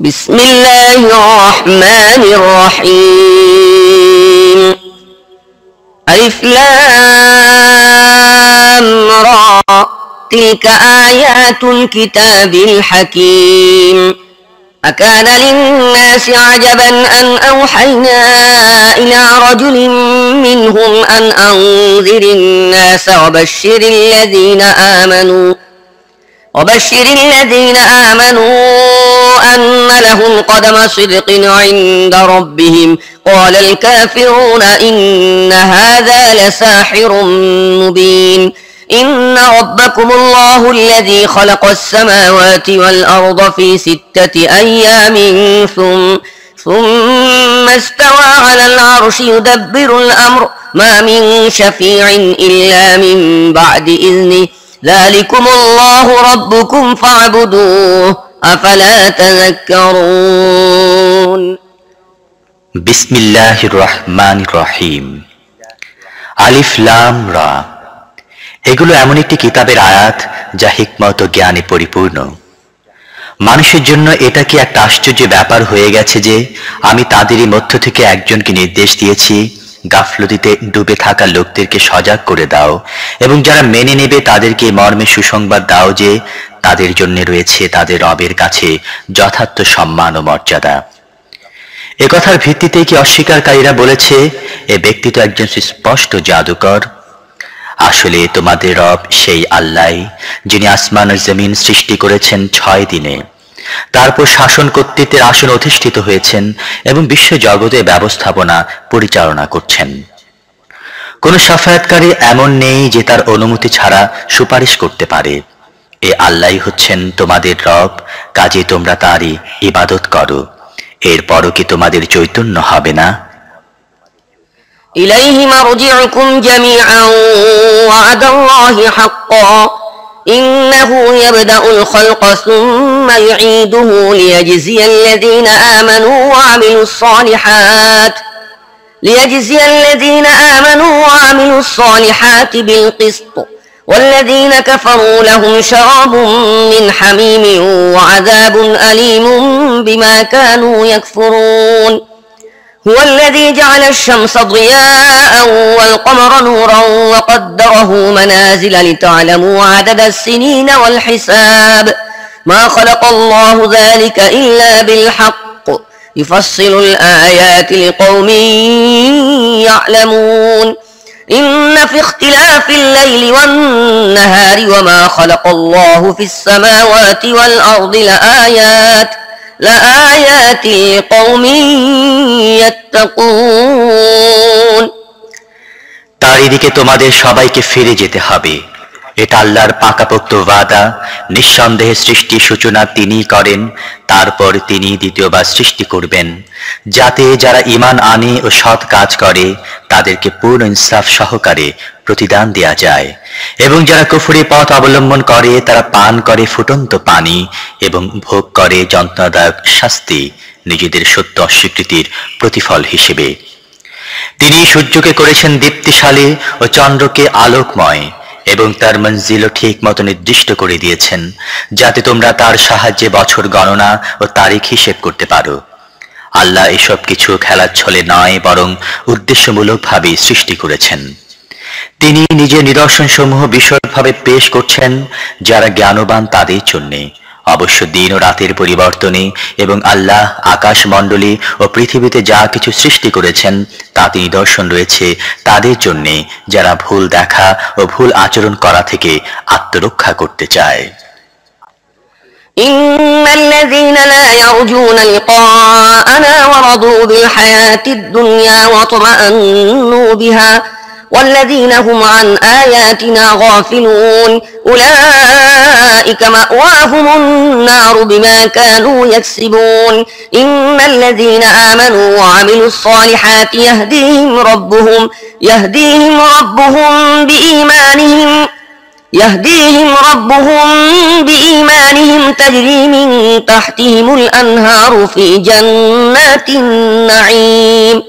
بسم الله الرحمن الرحيم ألف لام را تلك آيات الكتاب الحكيم أكان للناس عجبا أن أوحينا إلى رجل منهم أن أنذر الناس وبشر الذين آمنوا أن لهم قدم صدق عند ربهم قال الكافرون إن هذا لساحر مبين إن ربكم الله الذي خلق السماوات والأرض في 6 أيام ثم استوى على العرش يدبر الأمر ما من شفيع إلا من بعد إذنه ذلكم الله ربكم فاعبدوه أفلا تذكرون بسم الله الرحمن الرحيم আলিফ লাম রা এগুলো এমন একটি কিতাবের আয়াত যা হিকমত ও জ্ঞানে পরিপূর্ণ। মানুষের জন্য এটা কি একটা আশ্চর্য ব্যাপার হয়ে গেছে যে আমি তাদেরই মধ্য থেকে একজনকে নির্দেশ দিয়েছি, গাফলতিতে ডুবে থাকা লোকদেরকে সজাগ করে দাও এবং যারা মেনে নেবে তাদেরকে মর্মে সুসংবাদ দাও যে তাদের জন্য রয়েছে তাদের রবের কাছে যথার্থ সম্মান ও মর্যাদা। এ কথার ভিত্তিতে কি অস্বীকারীরা বলেছে এ ব্যক্তি তো একজন স্পষ্ট জাদুকর? আসলে তোমাদের রব সেই আল্লাহ যিনি আসমান ও জমিন সৃষ্টি করেছেন 6 দিনে, তারপর শাসন কর্তৃত্বের আসন অধিষ্ঠিত হয়েছেন এবং বিশ্ব জগতে ব্যবস্থাপনা পরিচালনা করছেন। কোন শাফায়াতকারী এমন নেই যে তার অনুমতি ছাড়া সুপারিশ করতে পারে। এ আল্লাহই হচ্ছেন তোমাদের রব, কাজে তোমরা তারই ইবাদত করো। এরপরও কি তোমাদের চৈতন্য হবে না? إليه مرجعكم جميعا وعد الله حقا إنه يبدأ الخلق ثم يعيده ليجزي الذين آمنوا وعملوا الصالحات بالقسط والذين كفروا لهم شراب من حميم وعذاب أليم بما كانوا يكفرون هو الذي جعل الشمس ضياء والقمر نورا وقدره منازل لتعلموا عدد السنين والحساب ما خلق الله ذلك إلا بالحق يفصل الآيات لقوم يعلمون إن في اختلاف الليل والنهار وما خلق الله في السماوات والأرض لآيات لقوم يتقون তারই দিকে তোমাদের সবাইকে ফিরে যেতে হবে। এটা আল্লাহর পাকাপোক্ত ওয়াদা। নিঃসন্দেহে সৃষ্টি সূচনা তিনিই করেন, তারপর তিনি দ্বিতীয়বার সৃষ্টি করবেন, যাতে যারা ঈমান আনে ও সৎ কাজ করে তাদেরকে পূর্ণ ইনসাফ সহকারে প্রতিদান দেয়া যায়, এবং যারা কুফরি পথ অবলম্বন করে তারা পান করে ফুটন্ত পানি এবং ভোগ করে যন্ত্রণাদায়ক শাস্তি নিজেদের সত্য অস্বীকৃতির প্রতিফল হিসেবে। তিনি সূর্যকে করেছেন দীপ্তিশালী ও চন্দ্রকে আলোকময় এবং তার মঞ্জিলও ঠিক মতো নির্দিষ্ট করে দিয়েছেন, যাতে তোমরা তার সাহায্যে বছর গণনা ও তারিখ হিসেব করতে পারো। আল্লাহ এসব কিছু খেলার ছলে নয়, বরং উদ্দেশ্যমূলকভাবে সৃষ্টি করেছেন। তিনি নিজের নিদর্শনসমূহ বিশদভাবে পেশ করছেন যারা জ্ঞানবান তাদের জন্যে। অবশ্য দিন ও রাতের পরিবর্তনে এবং আল্লাহ আকাশমণ্ডলী ও পৃথিবীতে যা কিছু সৃষ্টি করেছেন তাতে নিদর্শন রয়েছে তাদের জন্যে যারা ভুল দেখা ও ভুল আচরণ করা থেকে আত্মরক্ষা করতে চায়। إن الذين لا يرجون لقاءنا ورضوا بالحياة الدنيا واطمأنوا بها والذين هم عن آياتنا غافلون أولئك مأواهم النار بما كانوا يكسبون إن الذين آمنوا وعملوا الصالحات يهديهم بإيمانهم تجري من تحتهم الأنهار في جنات النعيم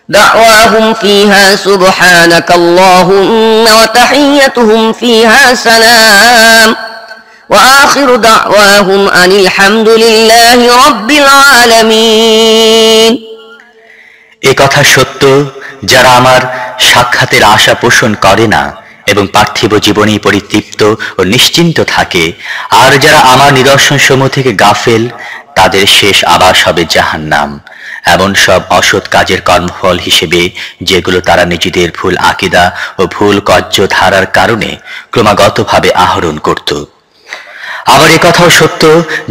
دعواهم فيها سبحانك اللهم وتحيتهم فيها سلام وآخر دعواهم أن الحمد لله رب العالمين। এ কথা সত্য, যারা আমার সাক্ষাতের আশা পোষণ করে না এবং পার্থিব জীবনেই পরিতৃপ্ত ও নিশ্চিন্ত থাকে, আর যারা আমার নিদর্শন সমূহ থেকে গাফেল, তাদের শেষ আবাস হবে জাহান্নাম, এমন সব অসৎ কাজের কর্মফল হিসেবে যেগুলো তারা নিজেদের ভুল আকীদা ও ভুল কর্য ধারার কারণে ক্রমাগতভাবে আহরণ করত। আবার এ কথাও সত্য,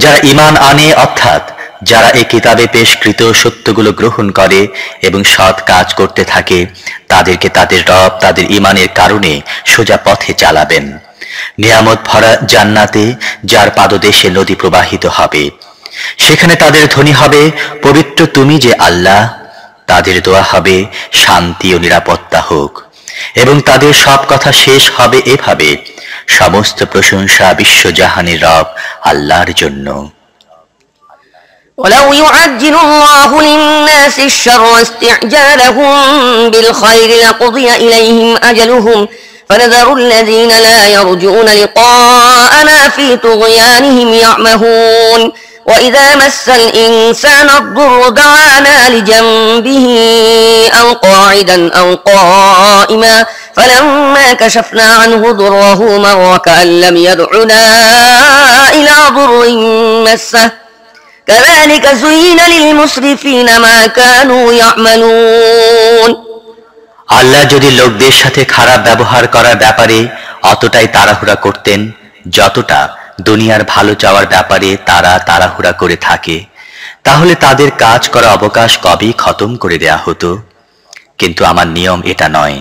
যারা ঈমান আনে, অর্থাৎ যারা এই কিতাবে পেশকৃত সত্যগুলো গ্রহণ করে এবং সৎ কাজ করতে থাকে, তাদেরকে তাদের রব তাদের ঈমানের কারণে সোজা পথে চালাবেন, নিয়ামত ভরা জান্নাতে, যার পাদদেশে নদী প্রবাহিত হবে। সেখানে তাদের ধ্বনি হবে, পবিত্র তুমি যে আল্লাহ। তাদের দোয়া হবে, শান্তি ও নিরাপত্তা হোক। এবং তাদের সব কথা শেষ হবে এভাবে, সমস্ত প্রশংসা বিশ্বজাহানের রব আল্লাহর জন্য। ولو يعجل الله للناس الشر استعجالهم بالخير لقضي إليهم أجلهم فنذر الذين لا يرجون لقاءنا في طغيانهم يعمهون وإذا مس الإنسان الضر دعانا لجنبه أو قاعدا أو قائما فلما كشفنا عنه ضره مر كأن لم يدعنا إلى ضر مسه كذلك زين للمسرفين ما كانوا يعملون। আল্লাহ যদি লোকদের সাথে খারাপ ব্যবহার করার ব্যাপারে অতটাই তাড়াহুড়া করতেন যতটা দুনিয়ার ভালো চাওয়ার ব্যাপারে তারা তাড়াহুড়া করে থাকে, তাহলে তাদের কাজ করা অবকাশ কবেই খতম করে দেয়া হতো। কিন্তু আমার নিয়ম এটা নয়।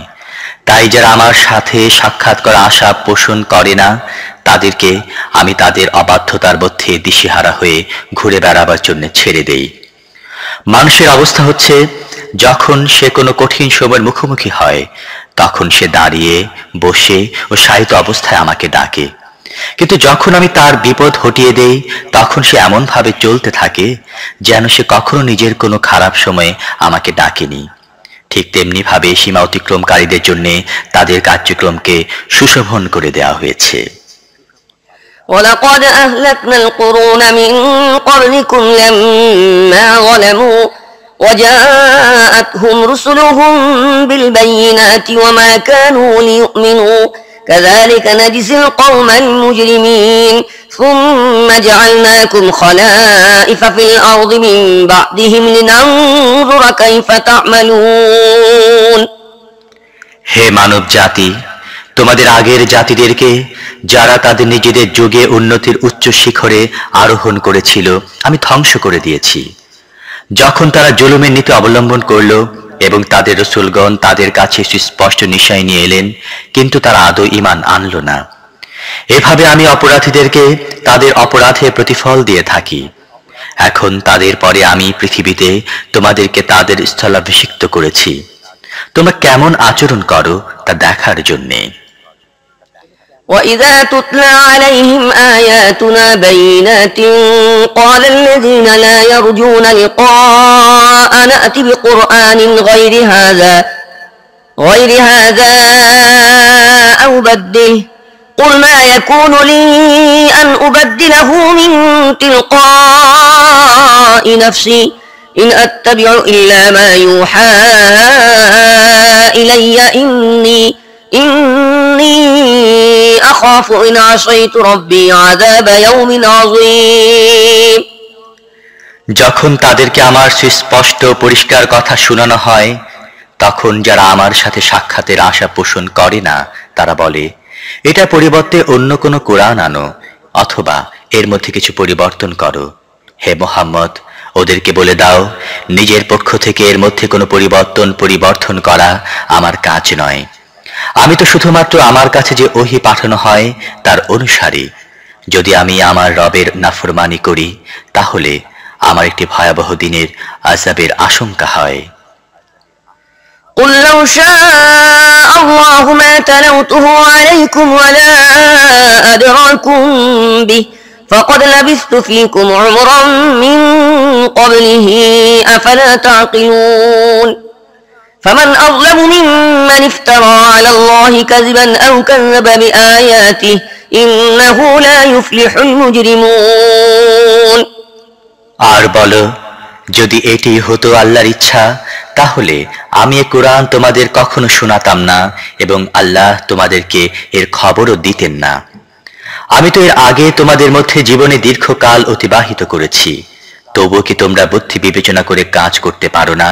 তাই যারা আমার সাথে সাক্ষাৎ করা আশা পোষণ করে না, তাদেরকে আমি তাদের অবাধ্যতার মধ্যে দিশেহারা হয়ে ঘুরে বেড়াবার জন্য ছেড়ে দেই। মানুষের অবস্থা হচ্ছে, যখন সে কোনো কঠিন সময়ের মুখোমুখি হয়, তখন সে দাঁড়িয়ে, বসে ও শায়িত অবস্থায় আমাকে ডাকে। কিন্তু যখন আমি তার বিপদ হটিয়ে দেই, তখন সে এমন ভাবে চলতে থাকে যেন সে কখনো নিজের কোনো খারাপ সময়ে আমাকে ডাকেনি। ঠিক তেমনি ভাবে সীমা অতিক্রমকারীদের জন্য তাদের কার্যক্রমকে সুশোভন করে দেওয়া হয়েছে। ولقد أهلكنا القرون من قبلكم لما ظلموا وجاءتهم رسلهم بالبينات وما كانوا ليؤمنوا كذلك نجزي القوم المجرمين ثم جعلناكم خلائف في الأرض من بعدهم لننظر كيف تعملون। হে মানব জাতি, তোমাদের আগের জাতিদেরকে যারা তাদের নিজেদের যুগে উন্নতির উচ্চ শিখরে আরোহণ করেছিল আমি ধ্বংস করে দিয়েছি, যখন তারা জুলুমের নীতি অবলম্বন করল এবং তাদের রাসূলগণ তাদের কাছে সুস্পষ্ট নিশায় নিয়ে এলেন, কিন্তু তারা আদৌ ঈমান আনল না। এভাবে আমি অপরাধীদেরকে তাদের অপরাধের প্রতিফল দিয়ে থাকি। এখন তাদের পরে আমি পৃথিবীতে তোমাদেরকে তাদের স্থলাভিষিক্ত করেছি। তোমরা কেমন আচরণ করো তা দেখার জন্যে। وإذا تتلى عليهم آياتنا بينات قال الذين لا يرجون لقاءنا ائت بقرآن غير هذا أو بدله قل ما يكون لي أن أبدله من تلقاء نفسي إن أتبع إلا ما يوحى إلي إني أخاف إن عصيت ربي عذاب يوم عظيم। যখন তাদেরকে আমার সুস্পষ্ট পরিষ্কার কথা শোনানো হয়, তখন যারা আমার সাথে সাক্ষাতের আশা পোষণ করে না তারা বলে, এটা পরিবর্তে অন্য কোনো কোরআন আনো অথবা এর মধ্যে কিছু পরিবর্তন করো। হে মুহাম্মদ, ওদেরকে বলে দাও, নিজের পক্ষ থেকে এর মধ্যে কোনো পরিবর্তন করা আমার কাজ নয়। আমি তো শুধুমাত্র আমার কাছে যে ওহী পাঠানো হয় তার অনুসারী। যদি আমি আমার রবের নাফরমানি করি, তাহলে আমার একটি ভয়াবহ দিনের আযাবের আশঙ্কা হয়। قل لو شاء الله ما تلوته عليكم ولا أدراكم به فقد لبثت فيكم عمرا من قبله أفلا تعقلون فمن أظلم ممن افترى على الله كذبا أو كذب بآياته إنه لا يفلح المجرمون আর বলো, যদি এটি হতো আল্লাহর ইচ্ছা তাহলে আমি এ কোরআন তোমাদের কখনো শোনাতাম না এবং আল্লাহ তোমাদেরকে এর খবরও দিতেন না। আমি তো এর আগে তোমাদের মধ্যে জীবনে দীর্ঘকাল অতিবাহিত করেছি, তবুও কি তোমরা বুদ্ধি বিবেচনা করে কাজ করতে পারো না?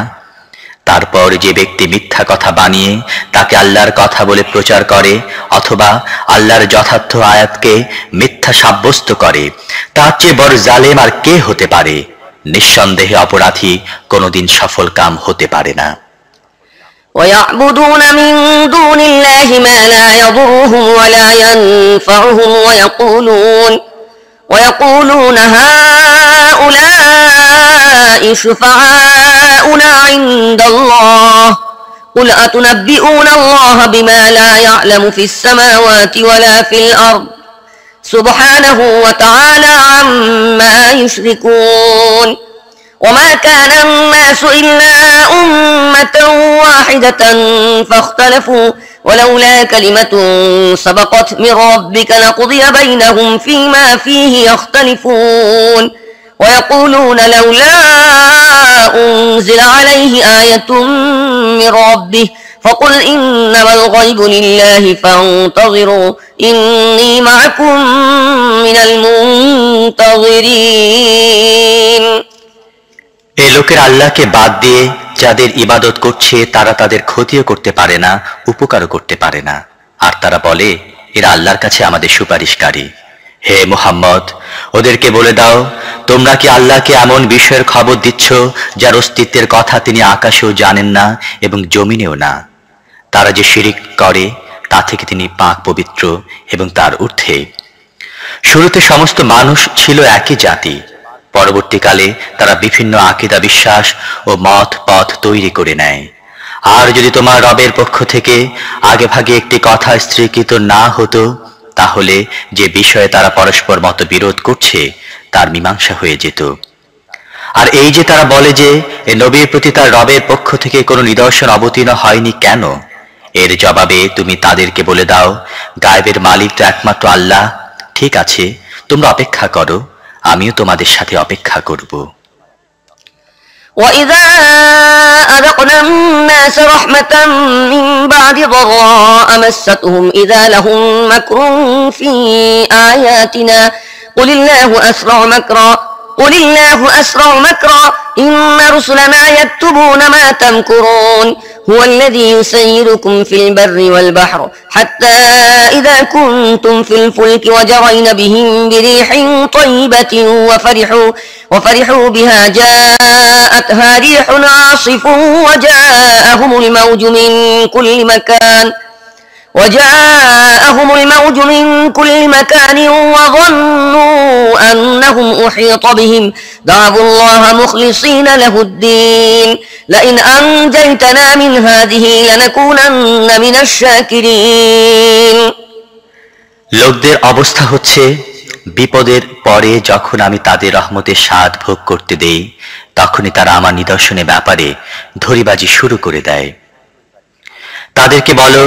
তারপর যে ব্যক্তি মিথ্যা কথা বানিয়ে তাকে আল্লাহর কথা বলে প্রচার করে অথবা আল্লাহর যথার্থ আয়াতকে মিথ্যা সাব্যস্ত করে, তার চেয়ে বড় জালেম আর কে হতে পারে? নিঃসন্দেহে অপরাধী কোনোদিন সফল কাম হতে পারে না। ويعبدون من دون الله ما لا يضرهم ولا ينفعهم ويقولون هؤلاء شفعاؤنا عند الله قل أتنبئون الله بما لا يعلم في السماوات ولا في الأرض سبحانه وتعالى عما يشركون وما كان الناس إلا أمة واحدة فاختلفوا ولولا كلمة سبقت من ربك لقضي بينهم فيما فيه يختلفون ويقولون لولا أنزل عليه آية من ربه فقل إنما الغيب لله فانتظروا إني معكم من المنتظرين এই লোকের আল্লাহকে বাদ দিয়ে যাদের ইবাদত করছে তারা তাদের ক্ষতিও করতে পারে না, উপকারও করতে পারে না, আর তারা বলে এরা আল্লাহর কাছে আমাদের সুপারিশকারী। হে মুহাম্মদ, ওদেরকে বলে দাও, তোমরা কি আল্লাহকে এমন বিষয়ের খবর দিচ্ছ যার অস্তিত্বের কথা তিনি আকাশেও জানেন না এবং জমিনেও না? তারা যে শিরিক করে তা থেকে তিনি পাক পবিত্র এবং তার ঊর্ধ্বে। শুরুতে সমস্ত মানুষ ছিল একই জাতি, পরবর্তীকালে তারা বিভিন্ন আকীদা বিশ্বাস ও মত পথ তৈরি করে নেয়। আর যদি তোমার রবের পক্ষ থেকে আগে ভাগে একটি কথা স্থিরীকৃত না হতো তাহলে যে বিষয়ে তারা পরস্পর মতবিরোধ করছে তার মীমাংসা হয়ে যেত। আর এই যে তারা বলে যে এ নবীর প্রতি তার রবের পক্ষ থেকে কোনো নিদর্শন অবতীর্ণ হয়নি কেন, এর জবাবে তুমি তাদেরকে বলে দাও, গায়েবের মালিক তো একমাত্র আল্লাহ। ঠিক আছে, তোমরা অপেক্ষা করো, আমিও তোমাদের সাথে অপেক্ষা করব। وَإِذَا أَذَقْنَا النَّاسَ رَحْمَةً مِّن بَعْدِ ضَرَّاءٍ مَسَّتْهُمْ إِذَا لَهُم مَّكْرٌ فِي آيَاتِنَا قُلِ اللَّهُ أَسْرَعُ مَكْرًا إِنَّ رُسُلَنَا يَكْتُبُونَ مَا تَمْكُرُونَ هو الذي يسيركم في البر والبحر حتى إذا كنتم في الفلك وجرين بهم بريح طيبة وفرحوا بها جاءتها ريح عاصف وجاءهم الموج من كل مكان وظنوا أنهم أحيط بهم دعوا الله مخلصين له الدين لئن أنجيتنا من هذه لنكونن من الشاكرين লোকদের অবস্থা হচ্ছে, বিপদের পরে যখন আমি তাদের রহমতের স্বাদ ভোগ করতে দেই তখনই তারা আমার নিদর্শনের ব্যাপারে ধরিবাজি শুরু করে দেয়। তাদেরকে বলো,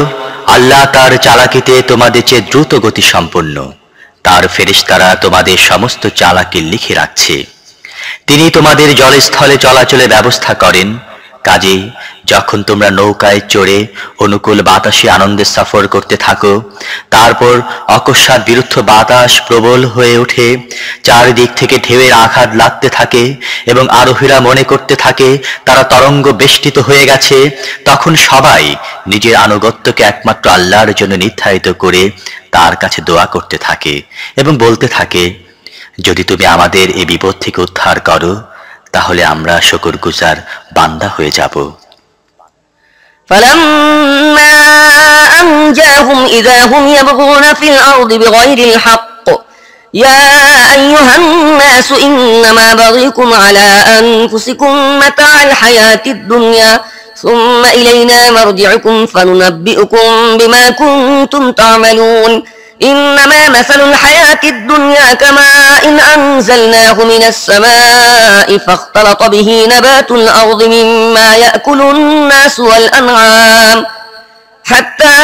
আল্লাহ তার চালাকিতে তোমাদের চেয়ে দ্রুত গতি সম্পন্ন, তার ফেরেশতারা তোমাদের সমস্ত চালাকি লিখে রাখছে। তিনি তোমাদের জলস্থলে চলাচলের ব্যবস্থা করেন। কাজেই যখন তোমরা নৌকায় চড়ে অনুকূল বাতাসে আনন্দের সফর করতে থাকো, তারপর অকস্মাৎ বিরুদ্ধ বাতাস প্রবল হয়ে ওঠে, চারিদিক থেকে ঢেউয়ের আঘাত লাগতে থাকে এবং আরোহীরা মনে করতে থাকে তারা তরঙ্গ বেষ্টিত হয়ে গেছে, তখন সবাই নিজের আনুগত্যকে একমাত্র আল্লাহর জন্য নির্ধারিত করে তার কাছে দোয়া করতে থাকে এবং বলতে থাকে, যদি তুমি আমাদের এই বিপদ থেকে উদ্ধার করো তাহলে আমরা শুকরগুজার বান্দা হয়ে যাব। فلما أنجاهم إذا هم يبغون في الأرض بغير الحق يا أيها الناس إنما بغيكم على أنفسكم متاع الحياة الدنيا ثم إلينا مرجعكم فننبئكم بما كنتم تعملون إنما مثل الحياة الدنيا كماء إن أنزلناه من السماء فاختلط به نبات الأرض مما يأكل الناس والأنعام حتى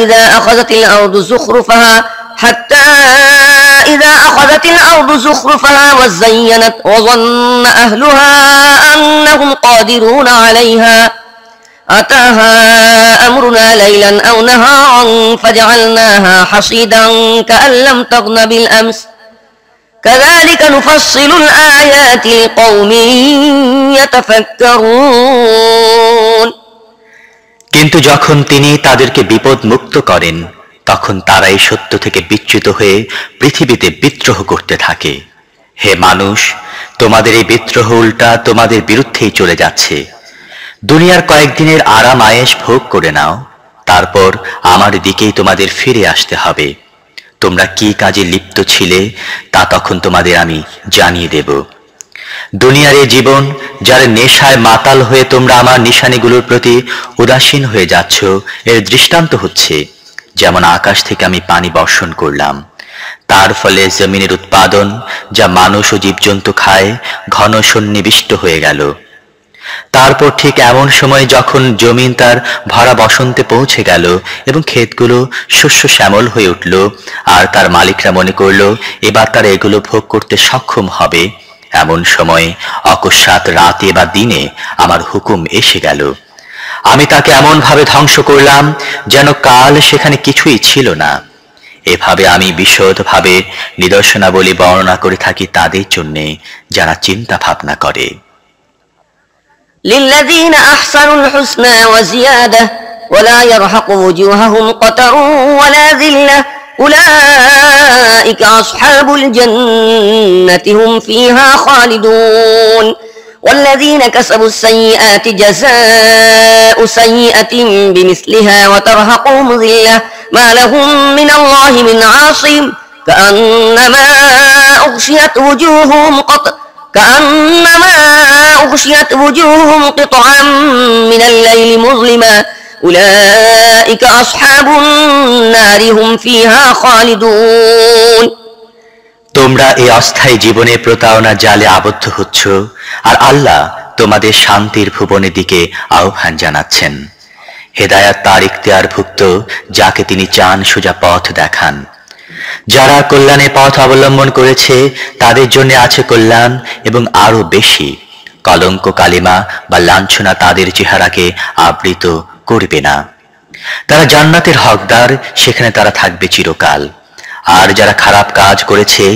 إذا أخذت الأرض زخرفها حتى إذا أخذت الأرض زخرفها وزينت وظن أهلها أنهم قادرون عليها أتاها أمرنا ليلا أو نهارا فجعلناها حصيدا كأن لم تغن بالأمس كذلك نفصل الآيات لقوم يتفكرون কিন্তু যখন তিনি তাদেরকে বিপদ মুক্ত করেন তখন তারা এই সত্য থেকে বিচ্যুত হয়ে পৃথিবীতে বিদ্রোহ করতে থাকে। হে মানুষ, তোমাদের এই বিদ্রোহ উল্টা তোমাদের বিরুদ্ধেই চলে যাচ্ছে। দুনিয়ার কয়েকদিনের আরাম আয়েশ ভোগ করে নাও, তারপর আমার দিকেই তোমাদের ফিরে আসতে হবে। তোমরা কি কাজে লিপ্ত ছিলে তা তখন তোমাদের আমি জানিয়ে দেব। দুনিয়ার এই জীবন যার নেশায় মাতাল হয়ে তোমরা আমার নিশানিগুলোর প্রতি উদাসীন হয়ে যাচ্ছ, এর দৃষ্টান্ত হচ্ছে যেমন আকাশ থেকে আমি পানি বর্ষণ করলাম, তার ফলে জমিনের উৎপাদন যা মানুষ ও জীবজন্তু খায় ঘন সন্নিবিষ্ট হয়ে গেল। তারপর ঠিক এমন সময় যখন জমিন তার ভরা বসন্তে পৌঁছে গেল এবং ক্ষেতগুলো শস্য শ্যামল হয়ে উঠল আর তার মালিকরা মনে করল এবার তারা এগুলো ভোগ করতে সক্ষম হবে, এমন সময় অকস্মাৎ রাতে বা দিনে আমার হুকুম এসে গেল। আমি তাকে এমন ভাবে ধ্বংস করলাম যেন কাল সেখানে কিছুই ছিল না। এভাবে আমি বিশদভাবে নিদর্শনাবলী বর্ণনা করে থাকি তাদের জন্য যারা চিন্তা ভাবনা করে। للذين أحسنوا الحسنى وزيادة ولا يرهق وجوههم قتر ولا ذلة أولئك أصحاب الجنة هم فيها خالدون والذين كسبوا السيئات جزاء سيئة بمثلها وترهقهم ذلة ما لهم من الله من عاصم كأنما أغشيت وجوههم قطعا من الليل مظلما أولئك أصحاب النار هم فيها خالدون তোমরা এই অস্থায়ী জীবনে প্রতারণা জালে আবদ্ধ হচ্ছ আর আল্লাহ তোমাদের শান্তির ভুবনের দিকে আহ্বান জানাচ্ছেন। হেদায়াত তার ইখতিয়ারভুক্ত যাকে তিনি চান সোজা পথ দেখান। যারা কল্যাণের পথ অবলম্বন করেছে তাদের জন্য আছে কল্যাণ এবং আরো বেশি। কলঙ্ক কালিমা বা লাঞ্ছনা তাদের চেহারাকে আবৃত করবে না। তারা জান্নাতের হকদার, সেখানে তারা থাকবে চিরকাল। আর যারা খারাপ কাজ করেছে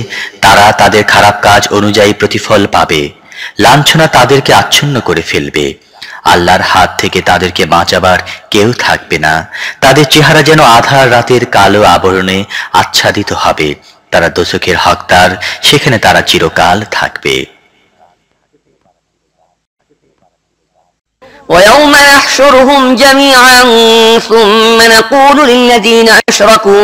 তারা তাদের খারাপ কাজ অনুযায়ী প্রতিফল পাবে। লাঞ্ছনা তাদেরকে আচ্ছন্ন করে ফেলবে। আল্লাহর হাত থেকে তাদেরকে বাঁচাবার কেউ থাকবে না। তাদের চেহারা যেন আধার রাতের কালো আবরণে আচ্ছাদিত হবে। তারা দোজখের হকদার, সেখানে তারা চিরকাল থাকবে। ويوم يحشرهم جميعا ثم نقول للذين أشركوا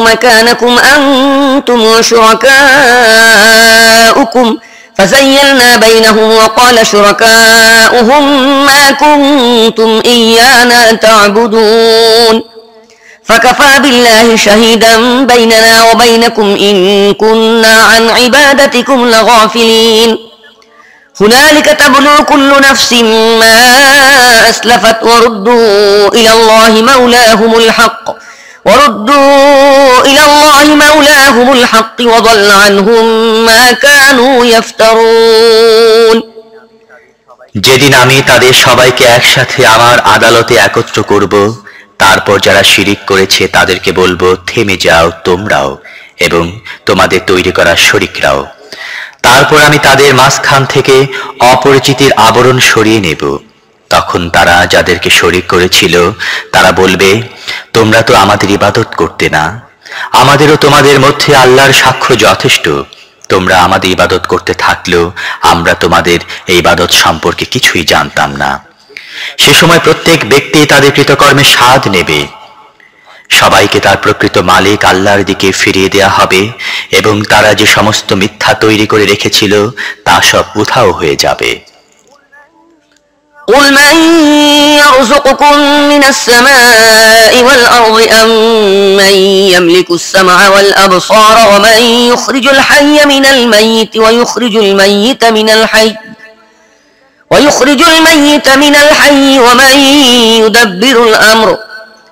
مكانكم أنتم وشركاؤكم فزيلنا بينهم وقال شركاؤهم ما كنتم إيانا تعبدون فكفى بالله شهيدا بيننا وبينكم إن كنا عن عبادتكم لغافلين هنالك تبلو كل نفس ما أسلفت وردوا إلى الله مولاهم الحق وضل عنهم ما كانوا يفترون যেদিন আমি তাদের সবাইকে একসাথে আমার আদালতে একত্র করব, তারপর যারা শিরিক করেছে তাদেরকে বলবো, থেমে যাও তোমরাও এবং তোমাদের তৈরি করা শরীকরাও। তারপর আমি তাদের মাঝখান থেকে অপরিচিতির আবরণ সরিয়ে নেব। তখন তারা যাদেরকে শরীক করেছিল তারা বলবে, তোমরা তো আমাদের ইবাদত করতে না, আমাদেরও তোমাদের মধ্যে আল্লাহর সাক্ষ্য যথেষ্ট। তোমরা আমাদের ইবাদত করতে থাকলেও আমরা তোমাদের এই ইবাদত সম্পর্কে কিছুই জানতাম না। সে সময় প্রত্যেক ব্যক্তি তাদের কৃতকর্মের স্বাদ নেবে। সবাইকে তার প্রকৃত মালিক আল্লাহর দিকে ফিরিয়ে দেয়া হবে এবং তারা যে সমস্ত মিথ্যা তৈরি করে রেখেছিল তা সব উধাও হয়ে যাবে। قل من يرزقكم من السماء والأرض أم من يملك السمع والأبصار ومن يخرج الحي من الميت ويخرج الميت من الحي ومن يدبر الأمر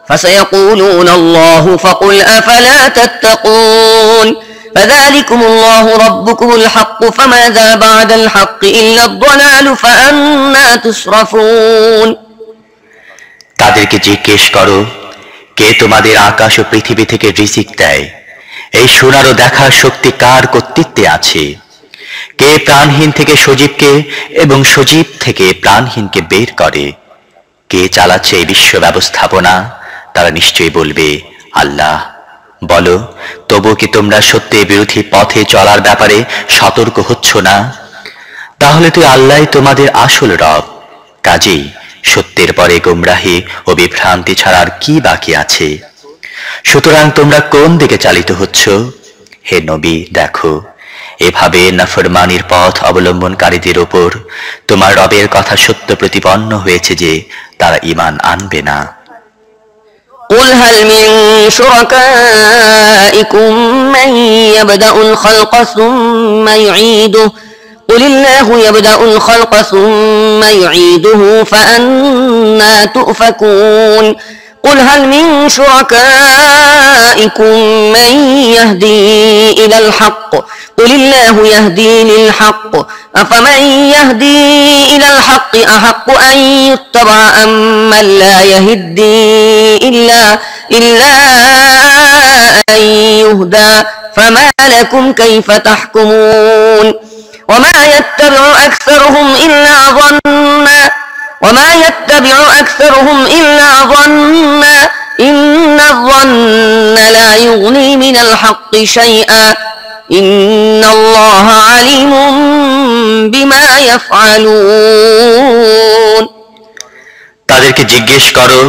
فسيقولون الله فقل أفلا تتقون فذلكم الله ربكم الحق فماذا بعد الحق إلا الضلال فأنا تصرفون তাদেরকে জিজ্ঞেস করো, কে তোমাদের আকাশ ও পৃথিবী থেকে রিজিক দেয়? এই শোনার ও দেখার শক্তি কার কর্তৃত্বে আছে? কে প্রাণহীন থেকে সজীবকে এবং সজীব থেকে প্রাণহীনকে বের করে? কে চালাচ্ছে এই বিশ্ব ব্যবস্থাপনা? তারা নিশ্চয়ই বলবে আল্লাহ। বলো, তবু কি তোমরা সত্যের বিরোধী পথে চলার ব্যাপারে সতর্ক হচ্ছ না? তাহলে তো আল্লাহই তোমাদের আসল রব। কাজেই সত্যের পরে গোমরাহি ও বিভ্রান্তি ছাড়া আর কি বাকি আছে? সুতরাং তোমরা কোন দিকে চালিত হচ্ছ? হে নবী, দেখো, এভাবে নাফরমানির পথ অবলম্বনকারীদের উপর তোমার রবের কথা সত্য প্রতিপন্ন হয়েছে যে তারা ঈমান আনবে না। قل هل من شركائكم من يبدأ الخلق ثم يعيده قل الله يبدأ الخلق ثم يعيده فأنا تؤفكون قل هل من شركائكم من يهدي إلى الحق قل الله يهدي للحق أفمن يهدي إلى الحق أحق أن يتبع أم من لا يهدي إلا أن يهدى فما لكم كيف تحكمون وما يتبع أكثرهم إلا ظنا إن الظن لا يغني من الحق شيئا إن الله عليم بما يفعلون তাদেরকে জিজ্ঞেস করো,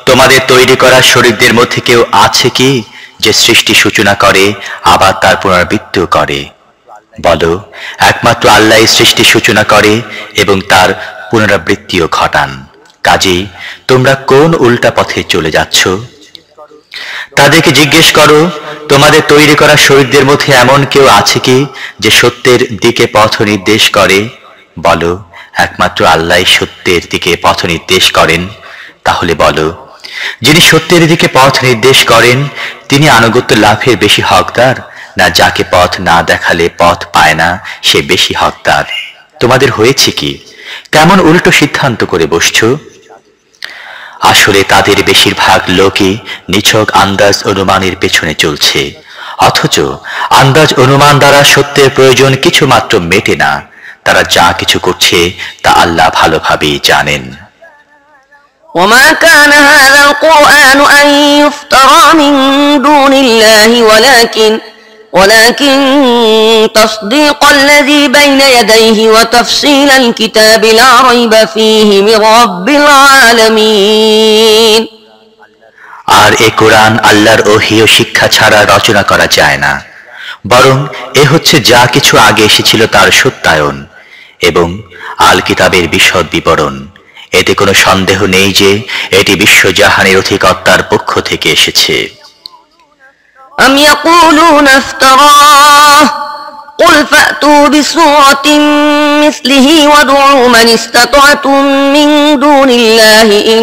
তোমাদের তৈরি করা শরীরদের মধ্যে কেউ আছে কি যে সৃষ্টি সূচনা করে আবার তার পুনরাবৃত্তি করে? বলো, একমাত্র আল্লাহই সৃষ্টি সূচনা করে এবং তার পুনরাবৃত্তিও ঘটান। কাজেই তোমরা কোন উল্টা পথে চলে যাচ্ছ? তাদেরকে জিজ্ঞেস করো, তোমাদের তৈরি করা শরীরদের মধ্যে এমন কেউ আছে কি যে সত্যের দিকে পথ নির্দেশ করে? বলো, একমাত্র আল্লাহই সত্যের দিকে পথ নির্দেশ করেন। তাহলে বলো, যিনি সত্যের দিকে পথ নির্দেশ করেন তিনি আনুগত্য লাভের বেশি হকদার, না যাকে পথ না দেখালে পথ পায় না সে বেশি হকদার? তোমাদের হয়েছে কি? কেমন উল্টো সিদ্ধান্ত করে বসছো? আসলে তাদের বেশিরভাগ লোকই নিছক আন্দাজ অনুমানের পেছনে চলছে, অথচ আন্দাজ অনুমান দ্বারা সত্যের প্রয়োজন কিছু মাত্র মেটে না। তারা যা কিছু করছে তা আল্লাহ ভালোভাবেই জানেন। وما كان هذا القرآن أن يفترى من دون الله ولكن تصديق الذي بين يديه وتفصيل الكتاب لا ريب فيه من رب العالمين আর এ কোরআন আল্লাহর ওহী ও শিক্ষা ছাড়া রচনা করা যায় না, বরং এ হচ্ছে যা কিছু আগে এসেছিল তার সত্যায়ন এবং আল কিতাবের বিশদ বিবরণ। এতে কোনো সন্দেহ নেই যে এটি বিশ্বজাহানের অধিকর্তার পক্ষ থেকে এসেছে। أم يقولون افتراه قل فأتوا بسورة مثله وادعوا من استطعتم من دون الله إن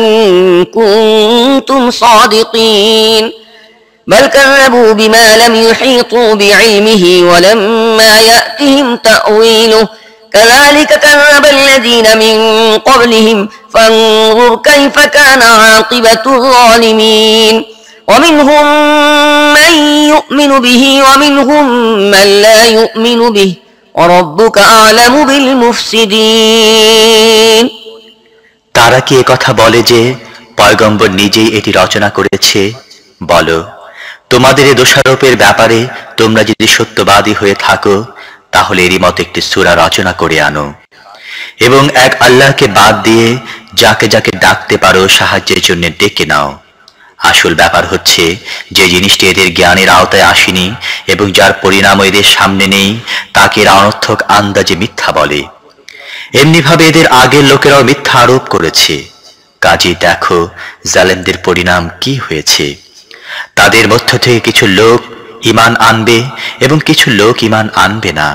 كنتم صادقين بل كذبوا بما لم يحيطوا بعلمه ولما يأتهم تأويله كذلك كذب الذين من قبلهم فانظر كيف كان عاقبة الظالمين ومنهم من يؤمن به ومنهم من لا يؤمن به وربك أعلم بالمفسدين তারা কি কথা বলে যে পয়গম্বর নিজেই এটি রচনা করেছে? বলো, তোমাদের এই দোষারোপের ব্যাপারে তোমরা যদি সত্যবাদী হয়ে থাকো তাহলে এরই মতো একটি সূরা রচনা করে আনো এবং এক আল্লাহকে বাদ দিয়ে যাকে যাকে ডাকতে পারো সাহায্যের জন্য ডেকে নাও। আসল ব্যাপার হচ্ছে যে জিনিসটি এদের জ্ঞানের আওতায় আসেনি এবং যার পরিণাম এদের সামনে নেই তাকে এরা অনর্থক আন্দাজে মিথ্যা বলে। এমনিভাবে এদের আগের লোকেরাও মিথ্যা আরোপ করেছে। কাজেই দেখো জালেমদের পরিণাম কি হয়েছে। তাদের মধ্য থেকে কিছু লোক ঈমান আনবে এবং কিছু লোক ঈমান আনবে না।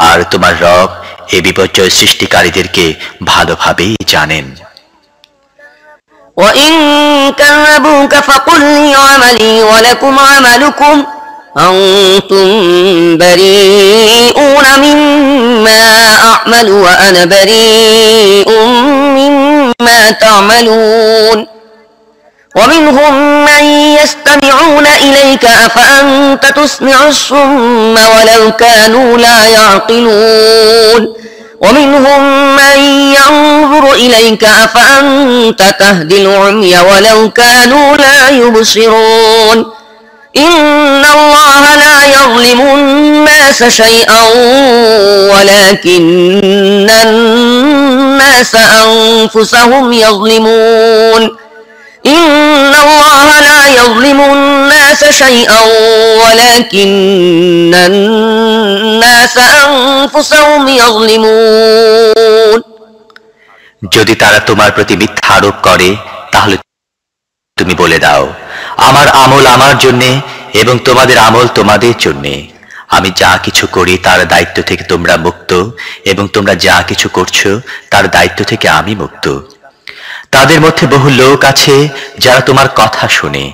আর তোমার রব এই বিপর্যয় সৃষ্টিকারীদেরকে ভালোভাবেই জানেন। وإن كذبوك فقل لي عملي ولكم عملكم أنتم بريئون مما أعمل وأنا بريء مما تعملون ومنهم من يستمعون إليك أفأنت تسمع الصم ولو كانوا لا يعقلون ومنهم من ينظر إليك أفأنت تهدي العمي ولو كانوا لا يبصرون إن الله لا يظلم الناس شيئا ولكن الناس أنفسهم يظلمون إن الله لا يظلم الناس شيئا ولكن الناس أنفسهم يظلمون যদি তারা তোমার প্রতি মিথ্যা আরোপ করে তাহলে তুমি বলে দাও, আমার আমল আমার জন্য এবং তোমাদের আমল তোমাদের জন্য। আমি যা কিছু করি তার দায়িত্ব থেকে তোমরা মুক্ত এবং তোমরা যা কিছু করছো তার দায়িত্ব থেকে আমি মুক্ত। তাদের মধ্যে বহু লোক আছে যারা তোমার কথা শুনে,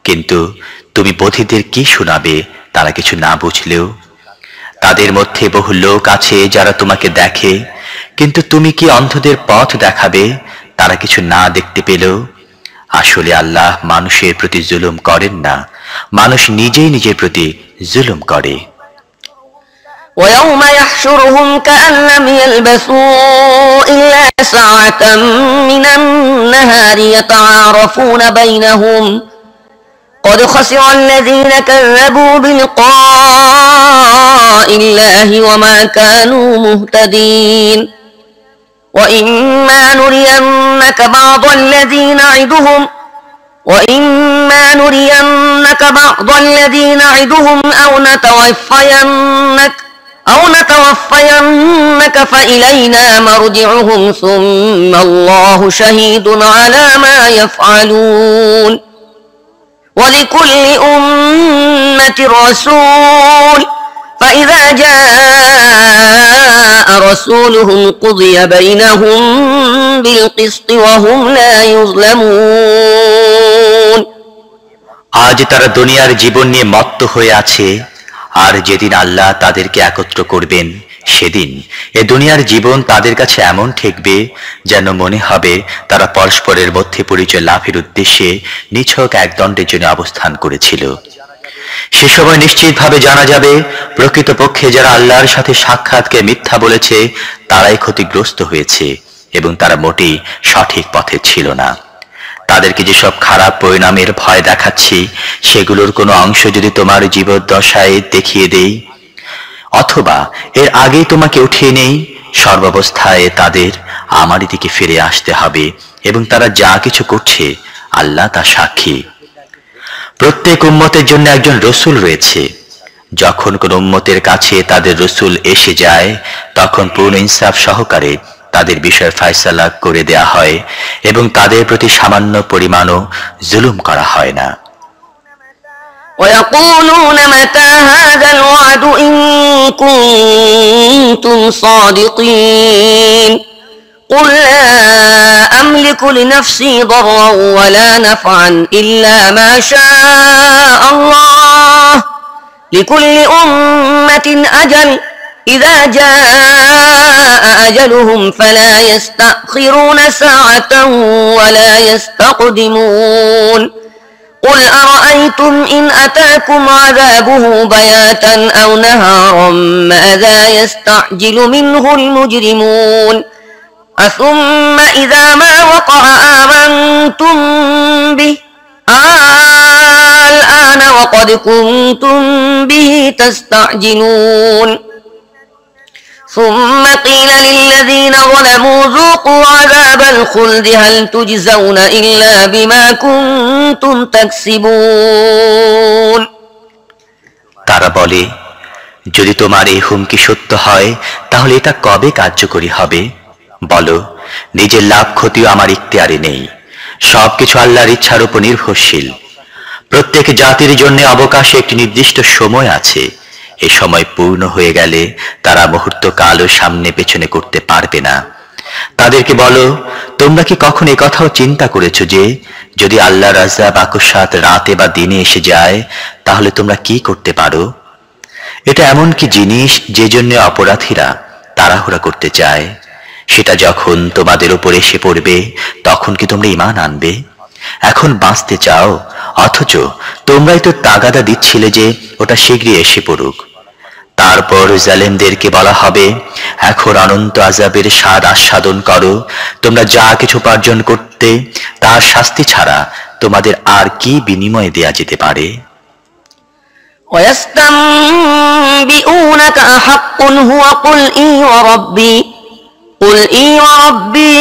কিন্তু তুমি বধিরদের কি শোনাবে তারা কিছু না বুঝলেও? তাদের মধ্যে বহু লোক আছে যারা তোমাকে দেখে, কিন্তু তুমি কি অন্ধদের পথ দেখাবে তারা কিছু না দেখতে পেলেও? আসলে আল্লাহ মানুষের প্রতি জুলুম করেন না, মানুষ নিজেই নিজের প্রতি জুলুম করে। ويوم يحشرهم كأن لم يلبثوا إلا ساعة من النهار يتعارفون بينهم قد خسر الذين كذبوا بلقاء الله وما كانوا مهتدين وإما نرينك بعض الذي نعدهم أو نتوفينك فإلينا مرجعهم ثم الله شهيد على ما يفعلون ولكل أمة رسول فإذا جاء رسولهم قضي بينهم بالقسط وهم لا يظلمون আজ তারা দুনিয়ার জীবন নিয়ে মত্ত হয়ে আছে, আর যেদিন আল্লাহ তাদেরকে একত্র করবেন সেদিন এ দুনিয়ার জীবন তাদের কাছে এমন ঠেকবে যেন মনে হবে তারা পরস্পরের মধ্যে পরিচয় লাভের উদ্দেশ্যে নিছক এক দণ্ডের জন্য অবস্থান করেছিল। সে সময় নিশ্চিতভাবে জানা যাবে প্রকৃতপক্ষে যারা আল্লাহর সাথে সাক্ষাৎকে মিথ্যা বলেছে তারাই ক্ষতিগ্রস্ত হয়েছে এবং তারা মোটেই সঠিক পথে ছিল না। তাদেরকে যেসব খারাপ পরিণামের ভয় দেখাচ্ছি সেগুলোর কোনো অংশ যদি তোমার জীবদ্দশায় দেখিয়ে দেই অথবা এর আগেই তোমাকে উঠিয়ে নেই, সর্বাবস্থায় তাদের আমারই দিকে ফিরে আসতে হবে এবং তারা যা কিছু করছে আল্লাহ তা সাক্ষী। প্রত্যেক উম্মতের জন্য একজন রসুল রয়েছে। যখন কোন উম্মতের কাছে তাদের রসুল এসে যায় তখন পূর্ণ ইনসাফ সহকারে তাদের বিষয় ফয়সালা করে দেয়া হয় এবং তাদের প্রতি সামান্য পরিমাণও জুলুম করা হয় না। ويقولون متى هذا الوعد إن كنتم صادقين قل لا أملك لنفسي ضرا ولا نفعا إلا ما شاء الله لكل أمة أجل إذا جاء أجلهم فلا يستأخرون ساعة ولا يستقدمون قل أرأيتم إن أتاكم عذابه بياتا أو نهارا ماذا يستعجل منه المجرمون أثم إذا ما وقع آمنتم به الآن وقد كنتم به تستعجلون ثم قيل للذين ظلموا ذوقوا عذاب الخلد هل تجزون إلا بما كنتم تكسبون তারা বলে, যদি তোমার এই হুমকি সত্য হয় তাহলে এটা কবে কার্যকরী হবে? বলো, নিজের লাভ ক্ষতিও আমার ইখতিয়ারে নেই, সবকিছু আল্লাহর ইচ্ছার উপর নির্ভরশীল। প্রত্যেক জাতির জন্য অবকাশে একটি নির্দিষ্ট সময় আছে। এই সময় পূর্ণ হয়ে গেলে তারা মুহূর্ত কালও সামনে পেছনে করতে পারবে না। তাদেরকে বলো, তোমরা কি কখন এই কথাও চিন্তা করেছো যে যদি আল্লাহর আযাব আকস্মাৎ রাতে বা দিনে এসে যায় তাহলে তোমরা কি করতে পারো? এটা এমন কি জিনিস যে জন্য অপরাধীরা তাড়াহুড়া করতে চায়, সেটা যখন তোমাদের উপর এসে পড়বে তখন কি তোমরা ঈমান আনবে? এখন বাঁচতে চাও, অথচ তোমরাই তো তাগাদা দিচ্ছিলে যে ওটা শীঘ্রই এসে পড়ুক। তারপর জালেমদেরকে বলা হবে, এখন অনন্ত আযাবের স্বাদ আস্বাদন করো। তোমরা যা কিছু উপার্জন করতে তার শাস্তি ছাড়া তোমাদের আর কি বিনিময়ে দেয়া যেতে পারে? ويستنبئونك أحق هو قل إي وربي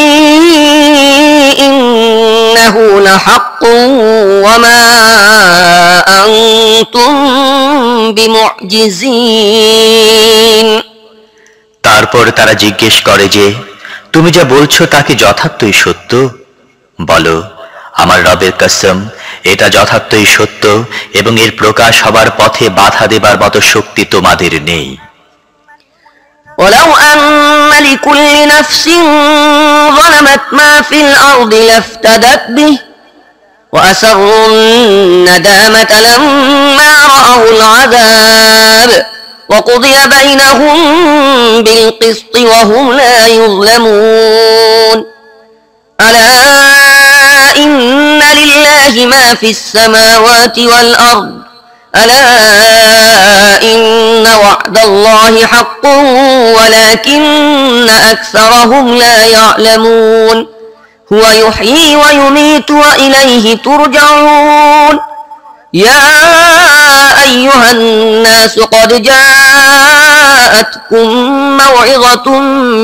إنه لحق وما أنتم بمعجزين। তারপর তারা জিজ্ঞেস করে যে তুমি যা বলছো তা কি যথার্থই সত্য? বলো, আমার রবের কসম, এটা যথার্থই সত্য এবং এর প্রকাশ হবার পথে বাধা দেবার মতো শক্তি তোমাদের নেই। ولو أن لكل نفس ظلمت ما في الأرض لافتدت به وأسروا الندامة لما رأوا العذاب وقضي بينهم بالقسط وهم لا يظلمون ألا إن لله ما في السماوات والأرض ألا إن وعد الله حق ولكن أكثرهم لا يعلمون هو يحيي ويميت وإليه ترجعون يا أيها الناس قد جاءتكم موعظة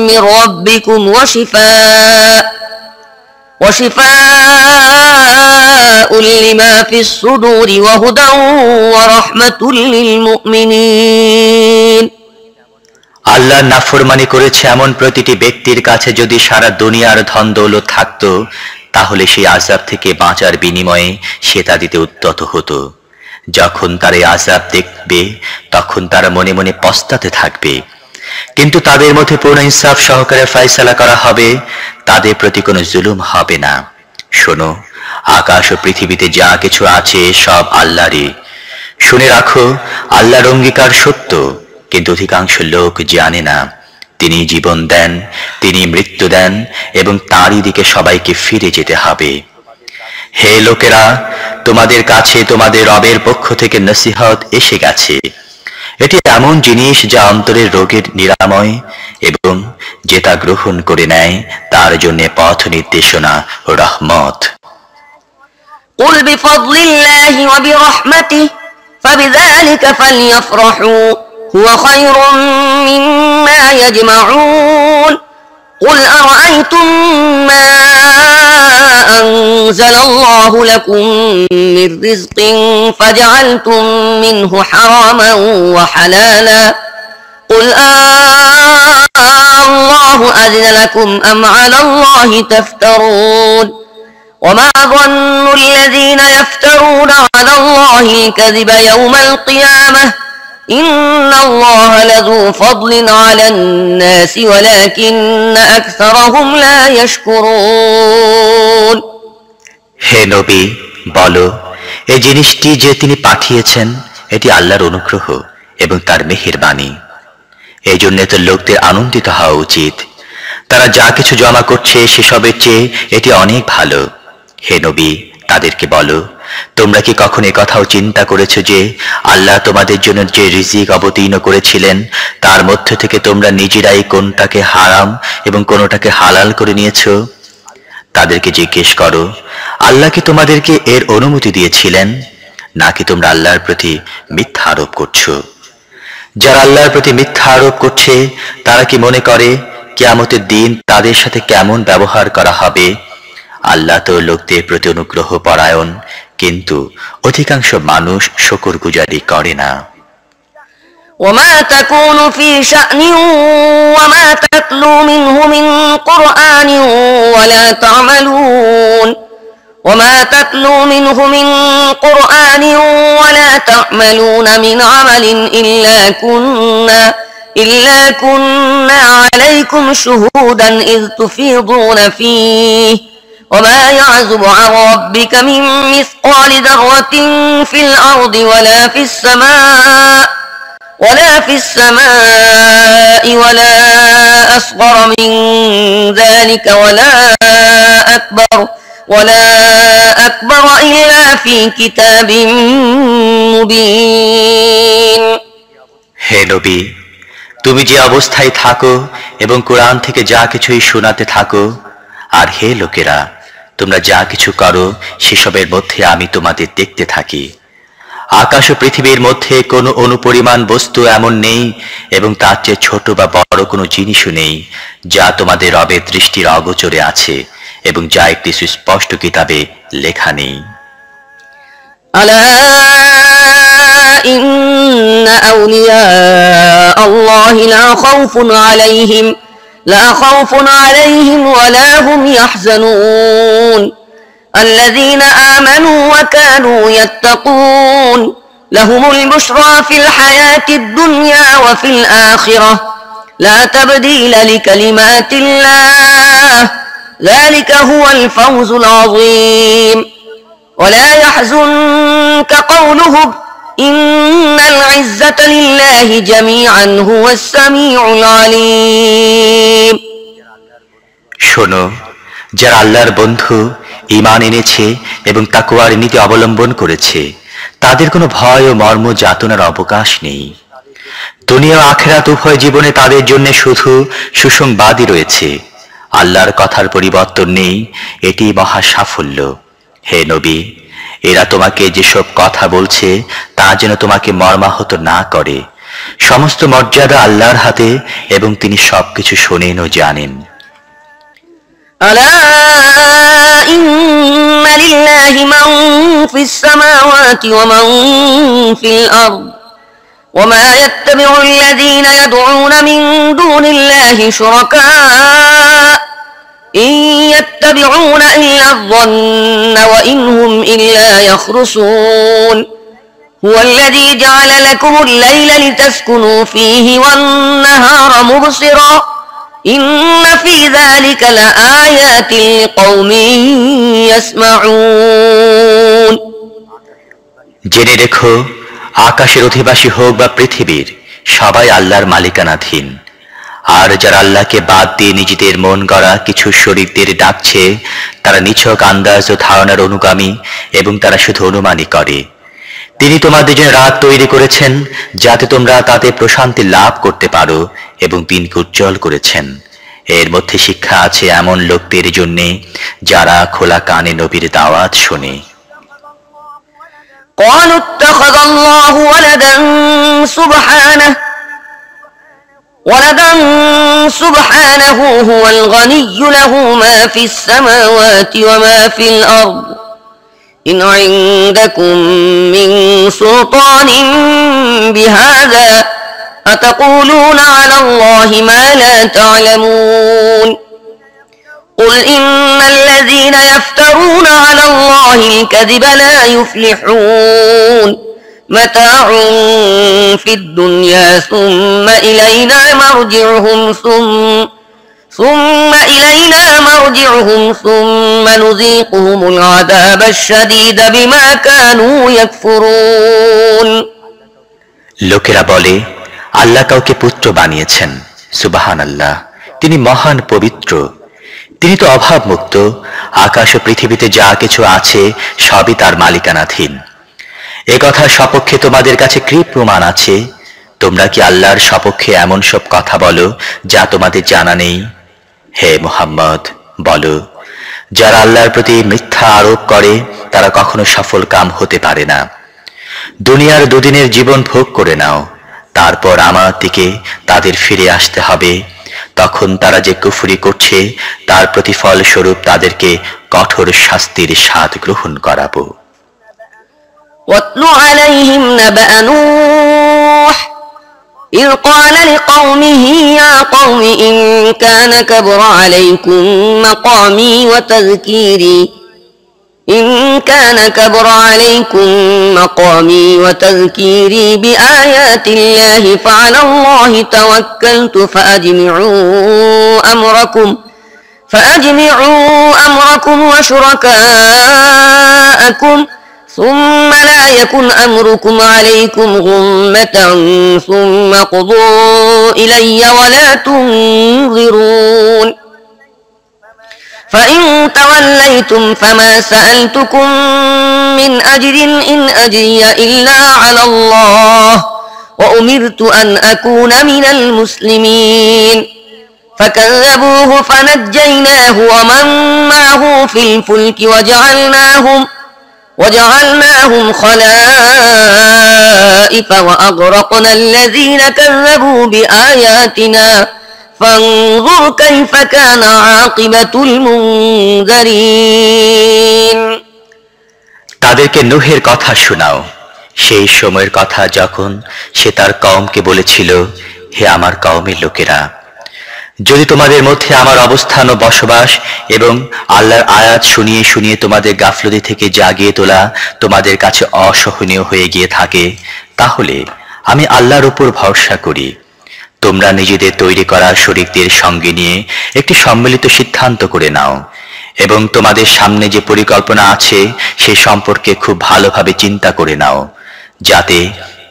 من ربكم وشفاء لما في الصدور وهدى ورحمة للمؤمنين। আল্লাহ নাফরমানি করেছে এমন প্রতিটি ব্যক্তির কাছে যদি সারা দুনিয়ার ধন দৌলত থাকতো তাহলে সেই আযাব থেকে বাঁচার বিনিময়ে সে তা দিতে উদ্যত হতো। যখন তারা এই আযাব দেখবে তখন তারা মনে মনে পস্তাতে থাকবে, কিন্তু তাদের মধ্যে পূর্ণ ইনসাফ সহকারে ফয়সালা করা হবে, তাদের প্রতি কোনো জুলুম হবে না। শোনো, আকাশ ও পৃথিবীতে যা কিছু আছে সব আল্লাহরই। শুনে রাখো, আল্লাহর অঙ্গীকার সত্য, কিন্তু অধিকাংশ লোক জানে না। তিনি জীবন দেন, তিনি মৃত্যু দেন এবং তারই দিকে সবাইকে ফিরে যেতে হবে। হে লোকেরা, তোমাদের কাছে তোমাদের রবের পক্ষ থেকে নসিহত এসে গেছে। এটি এমন জিনিস যা অন্তরের রোগের নিরাময় এবং যে তা গ্রহণ করে নেয় তার জন্য পথ নির্দেশনা ও রহমত। قل بفضل الله وبرحمته فبذلك فليفرحوا هو خير مما يجمعون قل أرأيتم ما أنزل الله لكم من رزق فجعلتم منه حراما وحلالا قل الله أذن لكم أم على الله تفترون وما ظن الذين يفترون على الله الكذب يوم القيامة إن الله لذو فضل على الناس ولكن أكثرهم لا يشكرون। হে নবী, বলো, এই জিনিসটি যে তিনি পাঠিয়েছেন এটি আল্লাহর অনুগ্রহ এবং তার মেহেরবানি। এই জন্য তো লোকদের আনন্দিত হওয়া উচিত। তারা যা কিছু জমা করছে সেসবের চেয়ে এটি অনেক ভালো। হে নবী, তাদেরকে বলো, তোমরা কি কখন এ কথাও চিন্তা করেছো যে আল্লাহ তোমাদের জন্য যে রিজিক অবতীর্ণ করেছিলেন তার মধ্য থেকে তোমরা নিজেরাই কোনটাকে হারাম এবং কোনটাকে হালাল করে নিয়েছো? তাদেরকে জিজ্ঞেস করো, আল্লাহ কি তোমাদেরকে এর অনুমতি দিয়েছিলেন, নাকি তোমরা আল্লাহর প্রতি মিথ্যা আরোপ করছো? যারা আল্লাহর প্রতি মিথ্যা আরোপ করছে তারা কি মনে করে কিয়ামতের দিন তাদের সাথে কেমন ব্যবহার করা হবে? আল্লাহ তো লোকদের প্রতি অনুগ্রহ পরায়ণ, কিন্তু অধিকাংশ মানুষ শুকরগুজারি করে না। وما تكون في شأن وما تتلو منه من قرآن ولا تعملون من عمل إلا كنا عليكم شهودا إذ تفيضون فيه وما يعزب عن ربك من مثقال ذرة في الأرض ولا في السماء ولا أصغر من ذلك ولا أكبر إلا في كتاب مبين. হে নবী, তুমি যে অবস্থায় থাকো এবং কোরআন থেকে যা কিছুই শোনাতে থাকো, আর হে লোকেরা, তোমরা যা কিছু করো সেসবের মধ্যে আমি তোমাদের দেখতে থাকি। আকাশ ও পৃথিবীর মধ্যে কোনো অনুপরিমাণ বস্তু এমন নেই এবং তার চেয়ে ছোট বা বড় কোনো জিনিসও নেই যা তোমাদের রবের দৃষ্টির অগোচরে আছে এবং যা একটি সুস্পষ্ট কিতাবে লেখা নেই। আলা ইন্না আউলিয়া আল্লাহি লা খাউফুন আলাইহিম ওয়া লা হুম ইয়াহজানুন الذين آمنوا وكانوا يتقون لهم البشرى في الحياة الدنيا وفي الآخرة لا تبديل لكلمات الله ذلك هو الفوز العظيم ولا يحزنك قولهم إن العزة لله جميعا هو السميع العليم. শোনো, যারা আল্লাহর বন্ধু, ঈমান এনেছে এবং তাকওয়ার নীতি অবলম্বন করেছে, তাদের কোনো ভয় ও মর্ম যাতনার অবকাশ নেই। দুনিয়া ও আখিরাত উভয় জীবনে তাদের জন্য শুধু সুসংবাদই রয়েছে। আল্লাহর কথার পরিবর্তন নেই, এটি মহা সাফল্য। হে নবী, এরা তোমাকে যেসব কথা বলছে তা যেন তোমাকে মর্মাহত না করে। সমস্ত মর্যাদা আল্লাহর হাতে এবং তিনি সবকিছু শোনেন ও জানেন। ألا إن لله من في السماوات ومن في الأرض وما يتبع الذين يدعون من دون الله شركاء إن يتبعون إلا الظن وإن هم إلا يخرصون هو الذي جعل لكم الليل لتسكنوا فيه والنهار مبصرا إن في ذلك لآيات لقوم يسمعون. জেনে রেখো, আকাশের অধিবাসী হোক বা পৃথিবীর, সবাই আল্লাহর মালিকানাধীন। আর যারা আল্লাহকে বাদ দিয়ে নিজেদের মন গড়া কিছু শরীরদের ডাকছে, তারা নিছক আন্দাজ ও ধারণার অনুগামী এবং তারা শুধু অনুমানই করে। তিনি তোমাদের জন্য রাত তৈরি করেছেন যাতে তোমরা তাতে প্রশান্তি লাভ করতে পারো এবং দিনকে উজ্জ্বল করেছেন। এর মধ্যে শিক্ষা আছে এমন লোকদের জন্য যারা খোলা কানে নবীর দাওয়াত শোনে। قالوا اتخذ الله ولدا سبحانه هو الغني له ما في السماوات وما في الأرض إن عندكم من سلطان بهذا أتقولون على الله ما لا تعلمون قل إن الذين يفترون على الله الكذب لا يفلحون متاع في الدنيا ثم إلينا مرجعهم ثم نذيقهم العذاب الشديد بما كانوا يكفرون. লোকেরা বলে, আল্লাহ কাউকে পুত্র বানিয়েছেন। সুবহানাল্লাহ, তিনি মহান পবিত্র। তিনি তো অভাব মুক্ত। আকাশ ও পৃথিবীতে যা কিছু আছে সবই তার মালিকানাধীন। এ কথার সপক্ষে তোমাদের কাছে কি প্রমাণ আছে? তোমরা কি আল্লাহর সপক্ষে এমন সব কথা বলো যা তোমাদের জানা নেই? হে মুহাম্মদ, বলো, যারা আল্লাহর প্রতি মিথ্যা আরোপ করে তারা কখনো সফল কাম হতে পারে না। দুনিয়ার দুদিনের জীবন ভোগ করে নাও, তারপর আমার দিকে তাদের ফিরে আসতে হবে। তখন তারা যে কুফরি করছে তার প্রতিফল স্বরূপ তাদেরকে কঠোর শাস্তির স্বাদ গ্রহণ করাবো। واتل عليهم نبأ نوح إذ قال لقومه يا قوم إن كان كبر عليكم مقامي إن كان كبر عليكم مقامي وتذكيري بآيات الله فعلى الله توكلت فأجمعوا أمركم وشركاءكم ثم لا يكن أمركم عليكم غمة ثم قضوا إلي ولا تنظرون فإن توليتم فما سألتكم من أجر إن أجري إلا على الله وأمرت أن أكون من المسلمين فكذبوه فنجيناه ومن معه في الفلك وجعلناهم خلائف وأغرقنا الذين كذبوا بآياتنا فانظر كيف كان عاقبة المنذرين তাদেরকে নূহের কথা শোনাও, সেই সময়ের কথা যখন সে তার কওমকে বলেছিল, হে আমার কওমের লোকেরা, যদি তোমাদের মধ্যে আমার অবস্থান ও বসবাস এবং আল্লাহর আয়াত শুনিয়ে শুনিয়ে তোমাদের গাফলতি থেকে জাগিয়ে তোলা তোমাদের কাছে অসহনীয় হয়ে গিয়ে থাকে, তাহলে আমি আল্লাহর উপর ভরসা করি। তোমরা নিজেদের তৈরি করা শরীকদের সঙ্গে নিয়ে একটি সম্মিলিত সিদ্ধান্ত করে নাও এবং তোমাদের সামনে যে পরিকল্পনা আছে সে সম্পর্কে খুব ভালোভাবে চিন্তা করে নাও, যাতে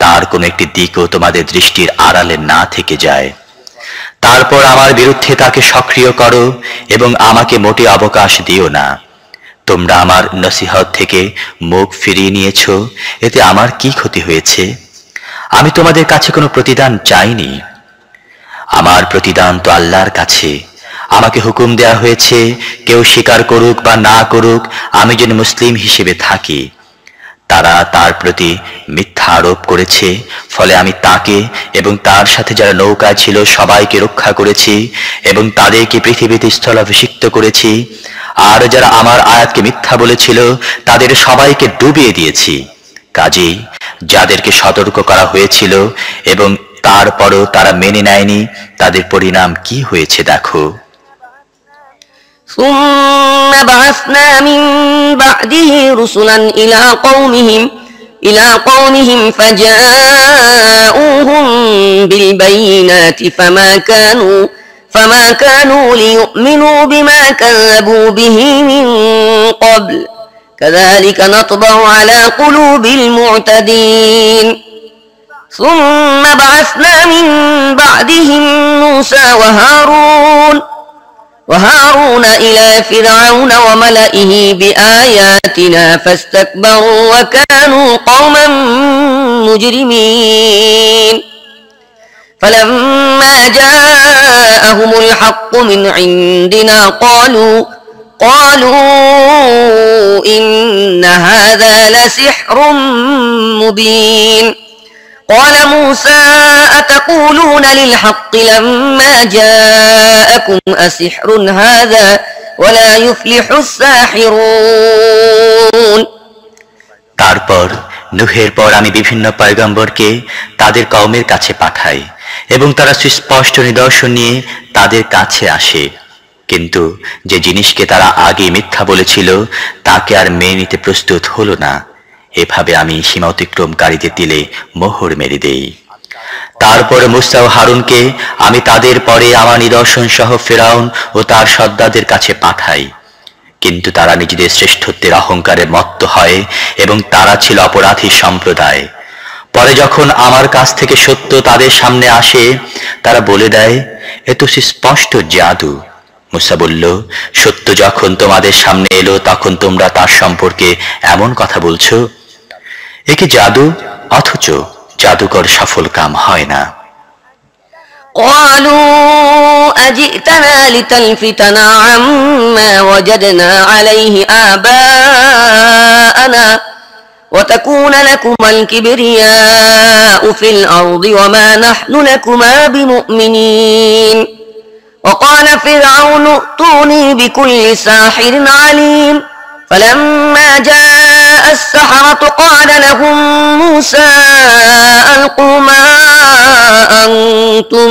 তার কোনো একটি দিকও তোমাদের দৃষ্টির আড়ালে না থেকে যায়। তারপর আমার বিরুদ্ধে তাকে সক্রিয় করো এবং আমাকে মোটে অবকাশ দিও না। তোমরা আমার নসিহত থেকে মুখ ফিরিয়ে নিয়েছো, এতে আমার কি ক্ষতি হয়েছে? আমি তোমাদের কাছে কোনো প্রতিদান চাইনি, আমার প্রতিদান তো আল্লাহর কাছে। আমাকে হুকুম দেয়া হয়েছে কেউ স্বীকার করুক বা না করুক আমি যেন মুসলিম হিসেবে থাকি। তারা তার প্রতি মিথ্যা আরোপ করেছে, ফলে আমি তাকে এবং তার সাথে যারা নৌকায় ছিল সবাইকে রক্ষা করেছি এবং তাদেরকে পৃথিবীতে স্থলাভিষিক্ত করেছি। আর যারা আমার আয়াতকে মিথ্যা বলেছিল তাদের সবাইকে ডুবিয়ে দিয়েছি। কাজেই যাদেরকে সতর্ক করা হয়েছিল এবং তারপরও তারা মেনে নেয়নি, তাদের পরিণাম কি হয়েছে দেখো। ثم بعثنا من بعده رسلا إلى قومهم فجاءوهم بالبينات فما كانوا ليؤمنوا بما كذبوا به من قبل كذلك نطبع على قلوب المعتدين ثم بعثنا من بعدهم موسى وهارون إلى فرعون وملئه بآياتنا فاستكبروا وكانوا قوما مجرمين فلما جاءهم الحق من عندنا قالوا إن هذا لسحر مبين قال موسى أتقولون للحق لما جاءكم أسحر هذا ولا يفلح الساحرون তারপর নূহের পর আমি বিভিন্ন পয়গম্বরকে তাদের কওমের কাছে পাঠাই এবং তারা সুস্পষ্ট নিদর্শন নিয়ে তাদের কাছে আসে, কিন্তু যে জিনিসকে তারা আগে মিথ্যা বলেছিল তাকে আর মেনে নিতে প্রস্তুত হলো না। এভাবে আমি সীমা অতিক্রমকারীদের দিলে মোহর মেরে দেই। তারপর মূসা ও হারুনকে আমি তাদের পরে আমার নিদর্শন সহ ফিরআউন ও তার সর্দারদের কাছে পাঠাই, কিন্তু তারা নিজেদের শ্রেষ্ঠত্বের অহংকারে মত্ত হয় এবং তারা ছিল অপরাধী সম্প্রদায়। পরে যখন আমার কাছ থেকে সত্য তাদের সামনে আসে তারা বলে দেয়, এ তো সুস্পষ্ট জাদু। মূসা বলল, সত্য যখন তোমাদের সামনে এলো তখন তোমরা তার সম্পর্কে এমন কথা বলছো? একে জাদু, অথচ জাদুকর সফল কাম হয় না। قالوا أجئتنا لتلفتنا عما وجدنا عليه آباءنا وتكون لكما الكبرياء في الأرض وما نحن لكما بمؤمنين وقال فرعون ائتوني بكل ساحر عليم فلما جاء السحرة قال لهم موسى ألقوا ما أنتم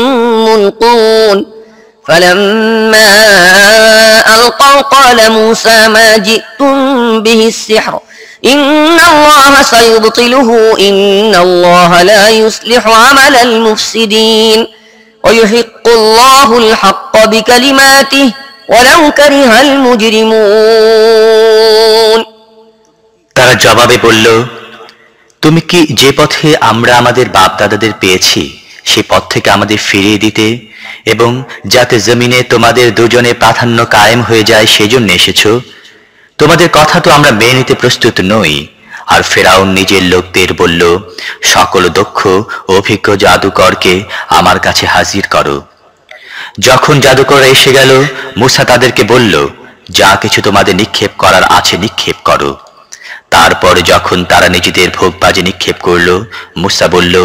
ملقون فلما ألقوا قال موسى ما جئتم به السحر إن الله سيبطله إن الله لا يصلح عمل المفسدين ويحق الله الحق بكلماته ولو كره المجرمون তারা জবাবে বলল, তুমি কি যে পথে আমরা আমাদের বাপ দাদাদের পেয়েছি সে পথ থেকে আমাদের ফিরিয়ে দিতে এবং যাতে জমিনে তোমাদের দুজনে প্রাধান্য কায়েম হয়ে যায় সেজন্য এসেছো? তোমাদের কথা তো আমরা মেনে নিতে প্রস্তুত নই। আর ফেরাউন নিজের লোকদের বলল, সকল দক্ষ ও অভিজ্ঞ জাদুকরকে আমার কাছে হাজির করো। যখন জাদুকর এসে গেল, মূসা তাদেরকে বলল, যা কিছু তোমাদের নিক্ষেপ করার আছে নিক্ষেপ করো। তারপর যখন তারা নিজেদের ভোগবাজি নিক্ষেপ করল, মূসা বলল,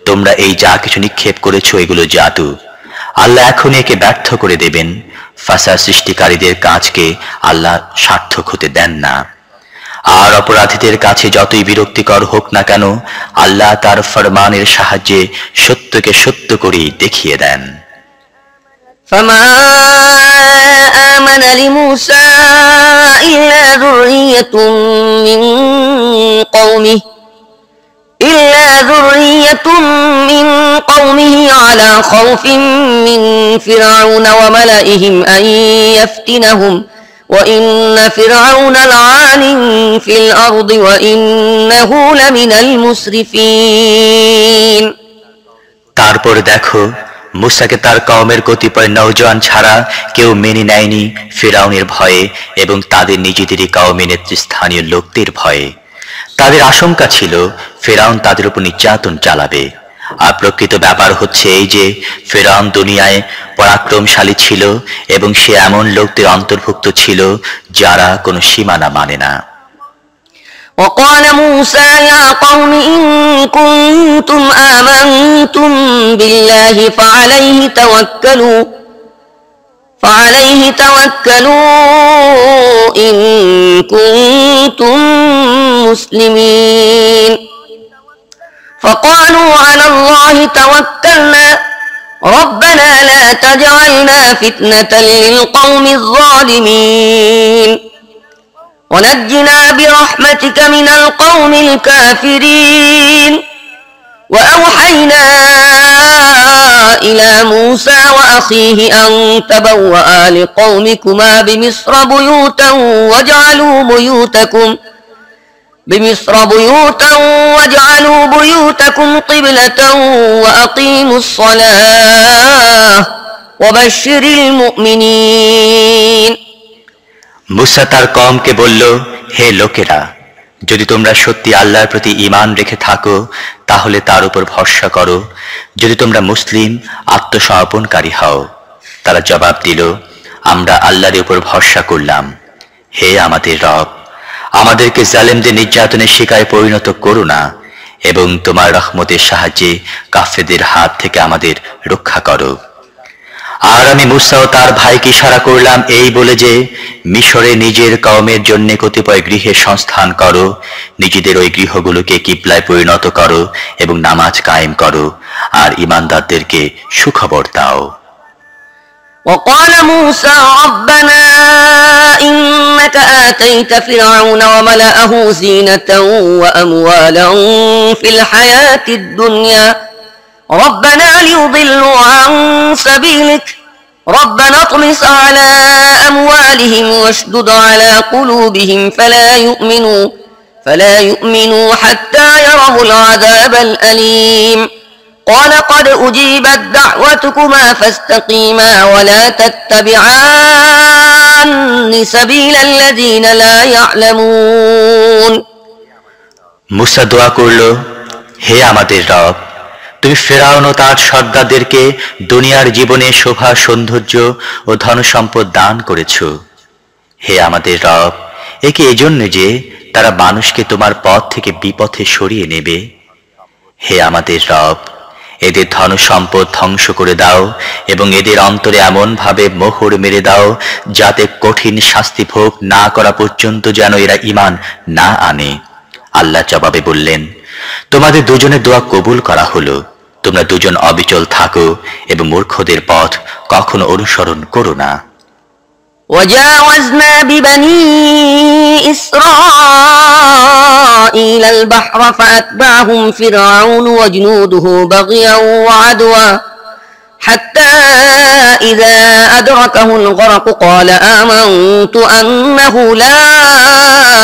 তোমরা এই যা কিছু নিক্ষেপ করেছো এগুলো জাদু। আল্লাহ এখন একে ব্যর্থ করে দেবেন। ফাসাদ সৃষ্টিকারীদের কাজকে আল্লাহ সার্থক হতে দেন না। আর অপরাধীদের কাছে যতই বিরক্তিকর হোক না কেন, আল্লাহ তার ফরমানের সাহায্যে সত্যকে সত্য করেই দেখিয়ে দেন। فما آمن لموسى إلا ذرية من قومه على خوف من فرعون وملئهم أن يفتنهم وإن فرعون لعال في الأرض وإنه لمن المسرفين তারপর দেখো, মূসাকে তার কওমের কতিপয় নওজোয়ান ছাড়া কেউ মেনে নেয়নি ফিরআউনের ভয়ে এবং তাদের নিজেদেরই কওমের নেতৃস্থানীয় লোকদের ভয়ে। তাদের আশঙ্কা ছিল ফিরআউন তাদের উপর নির্যাতন চালাবে। আর প্রকৃত ব্যাপার হচ্ছে এই যে ফিরআউন দুনিয়ায় পরাক্রমশালী ছিল এবং সে এমন লোকদের অন্তর্ভুক্ত ছিল যারা কোনো সীমানা মানে না। وقال موسى يا قوم إن كنتم آمنتم بالله فعليه توكلوا إن كنتم مسلمين فقالوا على الله توكلنا ربنا لا تجعلنا فتنة للقوم الظالمين ونجنا برحمتك من القوم الكافرين وأوحينا إلى موسى وأخيه أن تبوأ لقومكما بمصر واجعلوا بيوتكم قبلة وأقيموا الصلاة وبشر المؤمنين মূসা তার কওমকে বলল, হে লোকেরা, যদি তোমরা সত্যি আল্লাহর প্রতি ঈমান রেখে থাকো তাহলে তার উপর ভরসা করো, যদি তোমরা মুসলিম আত্মসমর্পণকারী হও। তারা জবাব দিল, আমরা আল্লাহর উপর ভরসা করলাম। হে আমাদের রব, আমাদেরকে জালেমদের নির্যাতনের শিকারে পরিণত করো না এবং তোমার রহমতের সাহায্যে কাফেরদের হাত থেকে আমাদের রক্ষা করো। আর আমি মূসা ও তার ভাইকে ইশারা করলাম এই বলে যে, মিশরে নিজের কওমের জন্য কতিপয় গৃহের সংস্থান করো, নিজেদের ওই গৃহগুলোকে কিবলায় পরিণত করো এবং নামাজ কায়েম করো, আর ঈমানদারদেরকে সুখবর দাও। وقال موسى ربنا إنك آتيت فرعون وملأه زينة وأموالا في الحياة الدنيا ربنا ليضلوا عن سبيلك ربنا اطمس على أموالهم واشدد على قلوبهم فلا يؤمنوا حتى يروا العذاب الأليم قال قد أجيبت دعوتكما فاستقيما ولا تتبعان سبيل الذين لا يعلمون মূসা দোয়া করল, হে আমাদের রব, তুমি ফিরআউন ও তার সর্দারদেরকে দুনিয়ার জীবনে শোভা সৌন্দর্য ও ধন সম্পদ দান করেছো। হে আমাদের রব, একে এজন্য যে তারা মানুষকে তোমার পথ থেকে বিপথে সরিয়ে নেবে। হে আমাদের রব, এদের ধন সম্পদ ধ্বংস করে দাও এবং এদের অন্তরে এমন ভাবে মোহর মেরে দাও যাতে কঠিন শাস্তি ভোগ না করা পর্যন্ত যেন এরা ঈমান না আনে। আল্লাহ জবাবে বললেন, তোমাদের দুজনের দোয়া কবুল করা হলো। তোমরা দুজন অবিচল থাকো এবং মূর্খদের পথ কখনো অনুসরণ করো না। وجاوزنا ببني إسرائيل البحر فأتبعهم فرعون وجنوده بغيا وعدوا حتى إذا أدركه الغرق قال آمنت أنه لا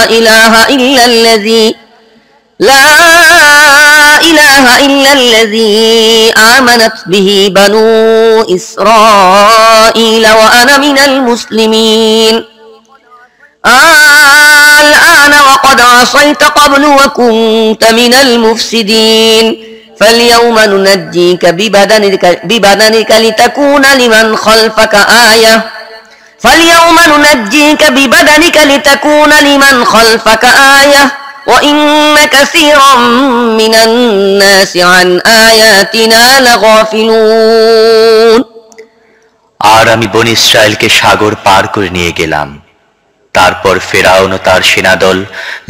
إله إلا الذي آمنت به بنو إسرائيل وأنا من المسلمين الآن وقد عصيت قبل وكنت من المفسدين فاليوم ننجيك ببدنك لتكون لمن خلفك آية وإن كثيرا من الناس عن آياتنا لغافلون আর আমি বনী ইসরায়েলকে সাগর পার করে নিয়ে গেলাম। তারপর ফেরাউন ও তার সেনাদল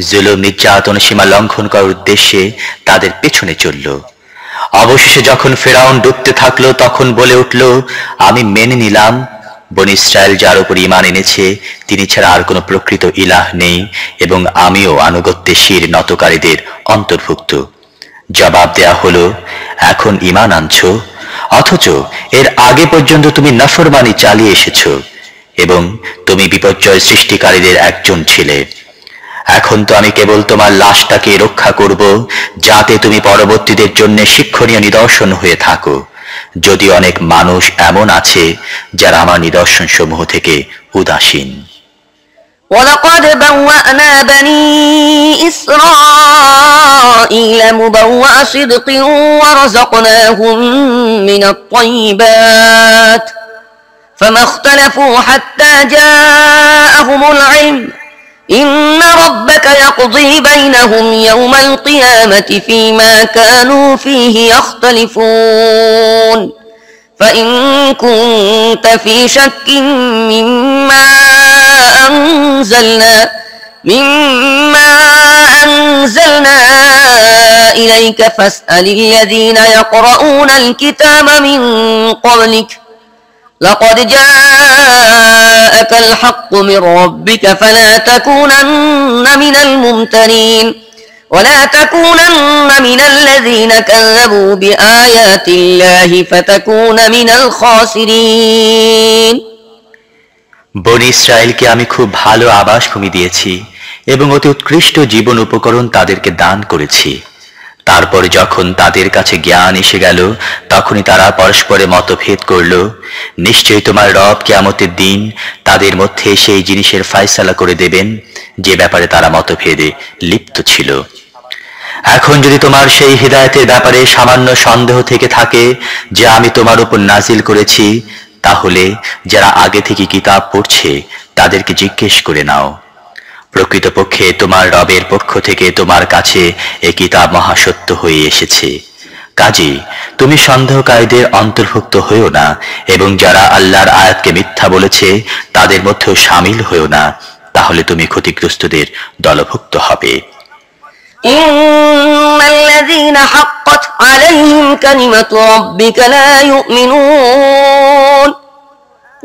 জুলুম নির্যাতন সীমা লঙ্ঘন করার উদ্দেশ্যে তাদের পেছনে চলল। অবশেষে যখন ফেরাউন ডুবতে থাকলো তখন বলে উঠল, আমি মেনে নিলাম বনী ইসরায়েল যার উপর ঈমান এনেছে তিনি ছাড়া আর কোনো প্রকৃত ইলাহ নেই এবং আমিও আনুগত্যে শির নতকারীদের অন্তর্ভুক্ত। জবাব দেয়া হলো, এখন ঈমান আনছো অথচ এর আগে পর্যন্ত তুমি নাফরমানি চালিয়ে এসেছো এবং তুমি বিপর্যয় সৃষ্টিকারীদের একজন ছিলে। এখন তো আমি কেবল তোমার লাশটাকে রক্ষা করব যাতে তুমি পরবর্তীদের জন্য শিক্ষণীয় নিদর্শন হয়ে থাকো। যদি অনেক মানুষ এমন আছে যারা আমার নিদর্শন সমূহ থেকে উদাসীন। ولقد بوأنا بني إسرائيل مبوأ صدق ورزقناهم من الطيبات فما اختلفوا حتى جاءهم العلم إن ربك يقضي بينهم يوم القيامة فيما كانوا فيه يختلفون فإن كنت في شك مما أنزلنا إليك فاسأل الذين يقرؤون الكتاب من قبلك لقد جاءك الحق من ربك فلا تكونن من الممترين ولا تكونن من الذين كذبوا بآيات الله فتكون من الخاسرين বনী ইসরায়েলকে আমি খুব ভালো আবাসভূমি দিয়েছি এবং অতি উৎকৃষ্ট জীবন উপকরণ তাদেরকে দান করেছি। তারপর যখন তাদের কাছে জ্ঞান এসে গেল তখনই তারা পরস্পরে মতভেদ করল। নিশ্চয়ই তোমার রব কিয়ামতের দিন তাদের মধ্যে সেই জিনিসের ফয়সালা করে দেবেন যে ব্যাপারে তারা মতভেদে লিপ্ত ছিল। এখন যদি তোমার সেই হিদায়াতের ব্যাপারে সামান্য সন্দেহ থেকে থাকে যে আমি তোমার উপর নাজিল করেছি, তাহলে যারা আগে থেকে কিতাব পড়ছে তাদেরকে জিজ্ঞেস করে নাও। প্রকৃতপক্ষে তোমার রবের পক্ষ থেকে তোমার কাছে এই কিতাব মহাসত্য হয়ে এসেছে। কাজেই তুমি সন্দেহকারীদের অন্তর্ভুক্ত হইও না এবং যারা আল্লাহর আয়াতকে মিথ্যা বলেছে তাদের মধ্যেও শামিল হইও না, তাহলে তুমি ক্ষতিগ্রস্তদের দলভুক্ত হবে। ইন্নাল্লাযীনা হাক্কাত আলাইহিম কালিমাতু রাব্বিকা লা ইউমিনুন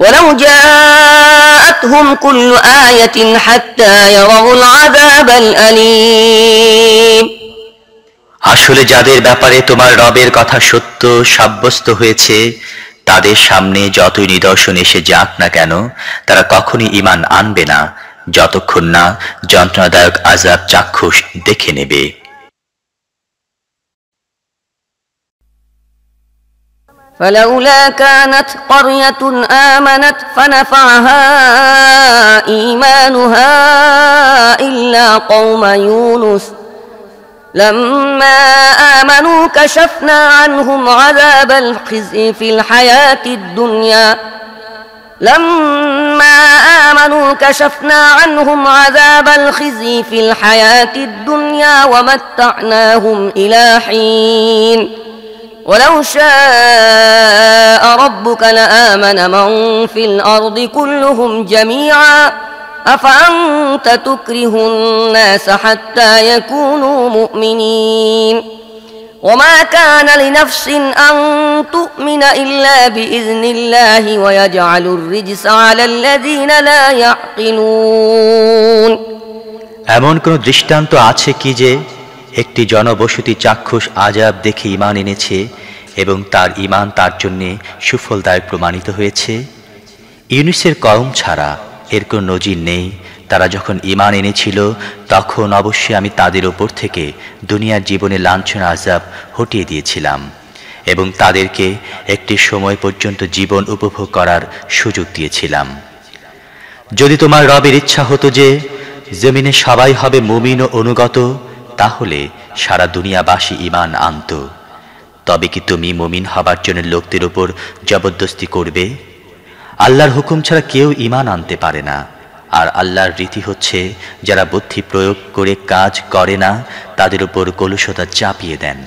ওয়ালাউ জাআতহুম কুল্লু আয়াতিন হাত্তা ইয়ারাউল আযাবাল আলীম। আসলে যাদের ব্যাপারে তোমার রবের কথা সত্য সাব্যস্ত হয়েছে তাদের সামনে যতই নিদর্শন এসে যাক না কেন তারা কখনই ঈমান আনবে না যতক্ষণ না যন্ত্রণাদায়ক আযাব চাক্ষুষ দেখে নেবে। فلولا كانت قرية آمنت فنفعها إيمانها إلا قوم يونس لما آمنوا كشفنا عنهم عذاب الخزي في الحياة الدنيا ومتعناهم إلى حين ولو شاء ربك لآمن من في الأرض كلهم جميعا أفأنت تكره الناس حتى يكونوا مؤمنين وما كان لنفس أن تؤمن إلا بإذن الله ويجعل الرجس على الذين لا يعقلون এমন কোন দৃষ্টান্ত আছে কি যে একটি জনবসতি চাক্ষুষ আযাব দেখে ঈমান এনেছে এবং তার ঈমান তার জন্য সুফলদায়ক প্রমাণিত হয়েছে? ইউনুসের কওম ছাড়া এর কোনো নজির নেই। তারা যখন ঈমান এনেছিল তখন অবশ্যই আমি তাদের উপর থেকে দুনিয়ার জীবনে লাঞ্ছনা আযাব হটিয়ে দিয়েছিলাম এবং তাদেরকে একটি সময় পর্যন্ত জীবন উপভোগ করার সুযোগ দিয়েছিলাম। যদি তোমার রবের ইচ্ছা হতো যে জমিনে সবাই হবে মুমিন ও অনুগত, তাহলে সারা দুনিয়াবাসী ঈমান আনত। তবে কি তুমি মুমিন হবার জন্য লোকদের উপর জবরদস্তি করবে? আল্লাহর হুকুম ছাড়া কেউ ঈমান আনতে পারে না। আর আল্লাহর রীতি হচ্ছে যারা বুদ্ধি প্রয়োগ করে কাজ করে না তাদের উপর কলুষতা চাপিয়ে দেন।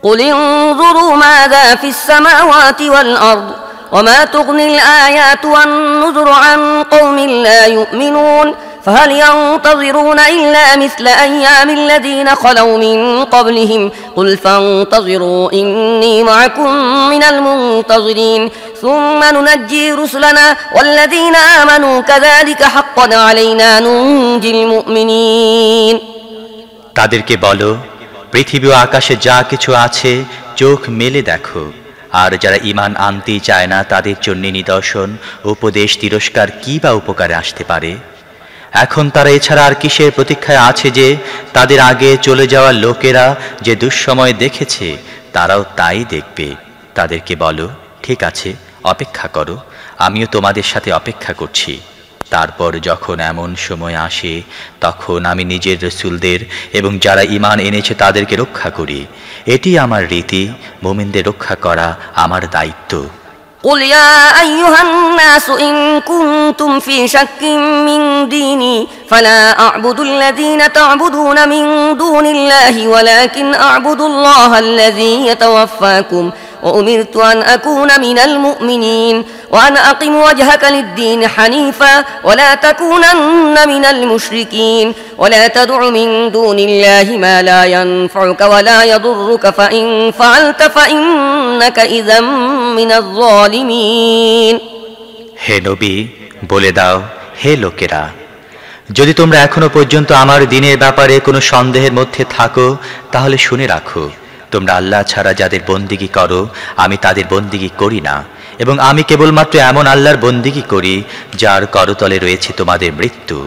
قل انظروا ماذا في السماوات والأرض وما تغني الآيات والنذر عن قوم لا يؤمنون فهل ينتظرون إلا مثل أيام الذين خلوا من قبلهم قل فانتظروا إني معكم من المنتظرين ثم ننجي رسلنا والذين آمنوا كذلك حقا علينا ننجي المؤمنين তাদেরকে বলো, পৃথিবী ও আকাশে যা কিছু আছে চোখ মেলে দেখো। আর যারা ঈমান আনতেই চায় না তাদের জন্য নিদর্শন, উপদেশ, তিরস্কার কি বা উপকারে আসতে পারে? এখন তারা এছাড়া আর কিসের প্রতীক্ষায় আছে যে তাদের আগে চলে যাওয়া লোকেরা যে দুঃসময় দেখেছে তারাও তাই দেখবে? তাদেরকে বলো, ঠিক আছে, অপেক্ষা করো, আমিও তোমাদের সাথে অপেক্ষা করছি। তারপর যখন এমন সময় আসে তখন আমি নিজের রাসূলদের এবং যারা ঈমান এনেছে তাদেরকে রক্ষা করি। এটি আমার রীতি, মুমিনদের রক্ষা করা আমার দায়িত্ব। قل يا أيها الناس إن كنتم في شك من ديني فلا أعبد الذين تعبدون من دون الله ولكن أعبد الله الذي يتوفاكم وأمرت أن أكون من المؤمنين وأن أقم وجهك للدين حنيفا ولا تكونن من المشركين ولا تدع من دون الله ما لا ينفعك ولا يضرك فإن فعلت فإنك إذا من الظالمين হে নবী, বলে দাও, হে লোকেরা, যদি তোমরা এখনো পর্যন্ত আমার দ্বীনের ব্যাপারে কোনো সন্দেহের মধ্যে থাকো তাহলে শুনে রাখো, তোমরা আল্লাহ ছাড়া যাদের বন্দিগি করো আমি তাদের বন্দিগি করি না, এবং আমি কেবলমাত্র এমন আল্লাহর বন্দিগি করি যার করতলে রয়েছে তোমাদের মৃত্যু।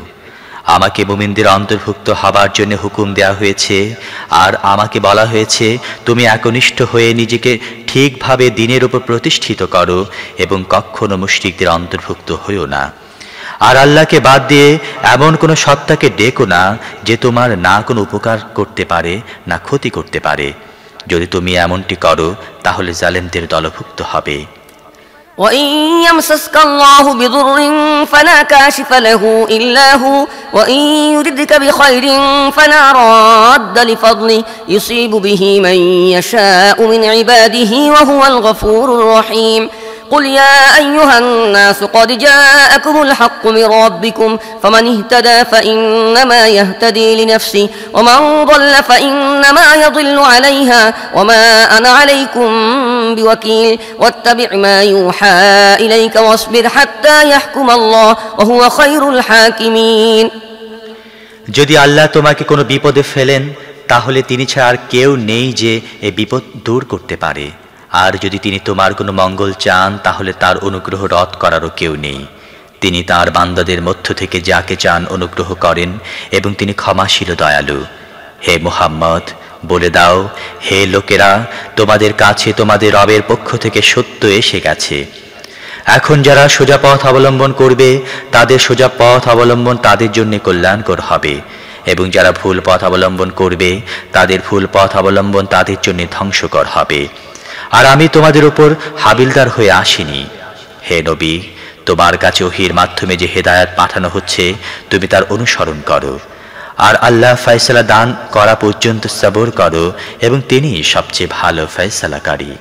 আমাকে মুমিনদের অন্তর্ভুক্ত হবার জন্য হুকুম দেওয়া হয়েছে, আর আমাকে বলা হয়েছে তুমি একনিষ্ঠ হয়ে নিজেকে ঠিকভাবে দ্বীনের উপর প্রতিষ্ঠিত করো এবং কখনো মুশরিকদের অন্তর্ভুক্ত হইও না। আর আল্লাহকে বাদ দিয়ে এমন কোনো সত্তাকে ডেকো না যে তোমার না কোনো উপকার করতে পারে না ক্ষতি করতে পারে। যদি তুমি এমনটি করো তাহলে জালেমদের দলভুক্ত হবে। وإن يمسسك الله بضر فلا كاشف له إلا هو وإن يردك بخير فلا راد لفضله يصيب به من يشاء من عباده وهو الغفور الرحيم قل يا أيها الناس قد جاءكم الحق من ربكم فمن اهتدى فإنما يهتدي لنفسه ومن ضل فإنما يضل عليها وما أنا عليكم بوكيل واتبع ما يوحى إليك واصبر حتى يحكم الله وهو خير الحاكمين যদি আল্লাহ তোমাকে কোনো বিপদে ফেলেন তাহলে তিনি ছাড়া আর কেউ নেই যে এই বিপদ দূর করতে পারে। আর যদি তিনি তোমার কোনো মঙ্গল চান তাহলে তার অনুগ্রহ রদ করারও কেউ নেই। তিনি তার বান্দাদের মধ্য থেকে যাকে চান অনুগ্রহ করেন এবং তিনি ক্ষমাশীল দয়ালু। হে মুহাম্মদ, বলে দাও, হে লোকেরা, তোমাদের কাছে তোমাদের রবের পক্ষ থেকে সত্য এসে গেছে। এখন যারা সোজা পথ অবলম্বন করবে তাদের সোজা পথ অবলম্বন তাদের জন্য কল্যাণকর হবে, এবং যারা ভুল পথ অবলম্বন করবে তাদের ভুল পথ অবলম্বন তাদের জন্য ধ্বংসকর হবে। আর আমি তোমাদের উপর হাবিলদার হয়ে আসিনি। হে নবী, তোমার কাছে ওহীর মাধ্যমে যে হেদায়েত পাঠানো হচ্ছে তুমি তার অনুসরণ করো, আর আল্লাহ ফয়সালা দান করা পর্যন্ত সবর করো, এবং তিনি সবচেয়ে ভালো ফয়সালাকারী।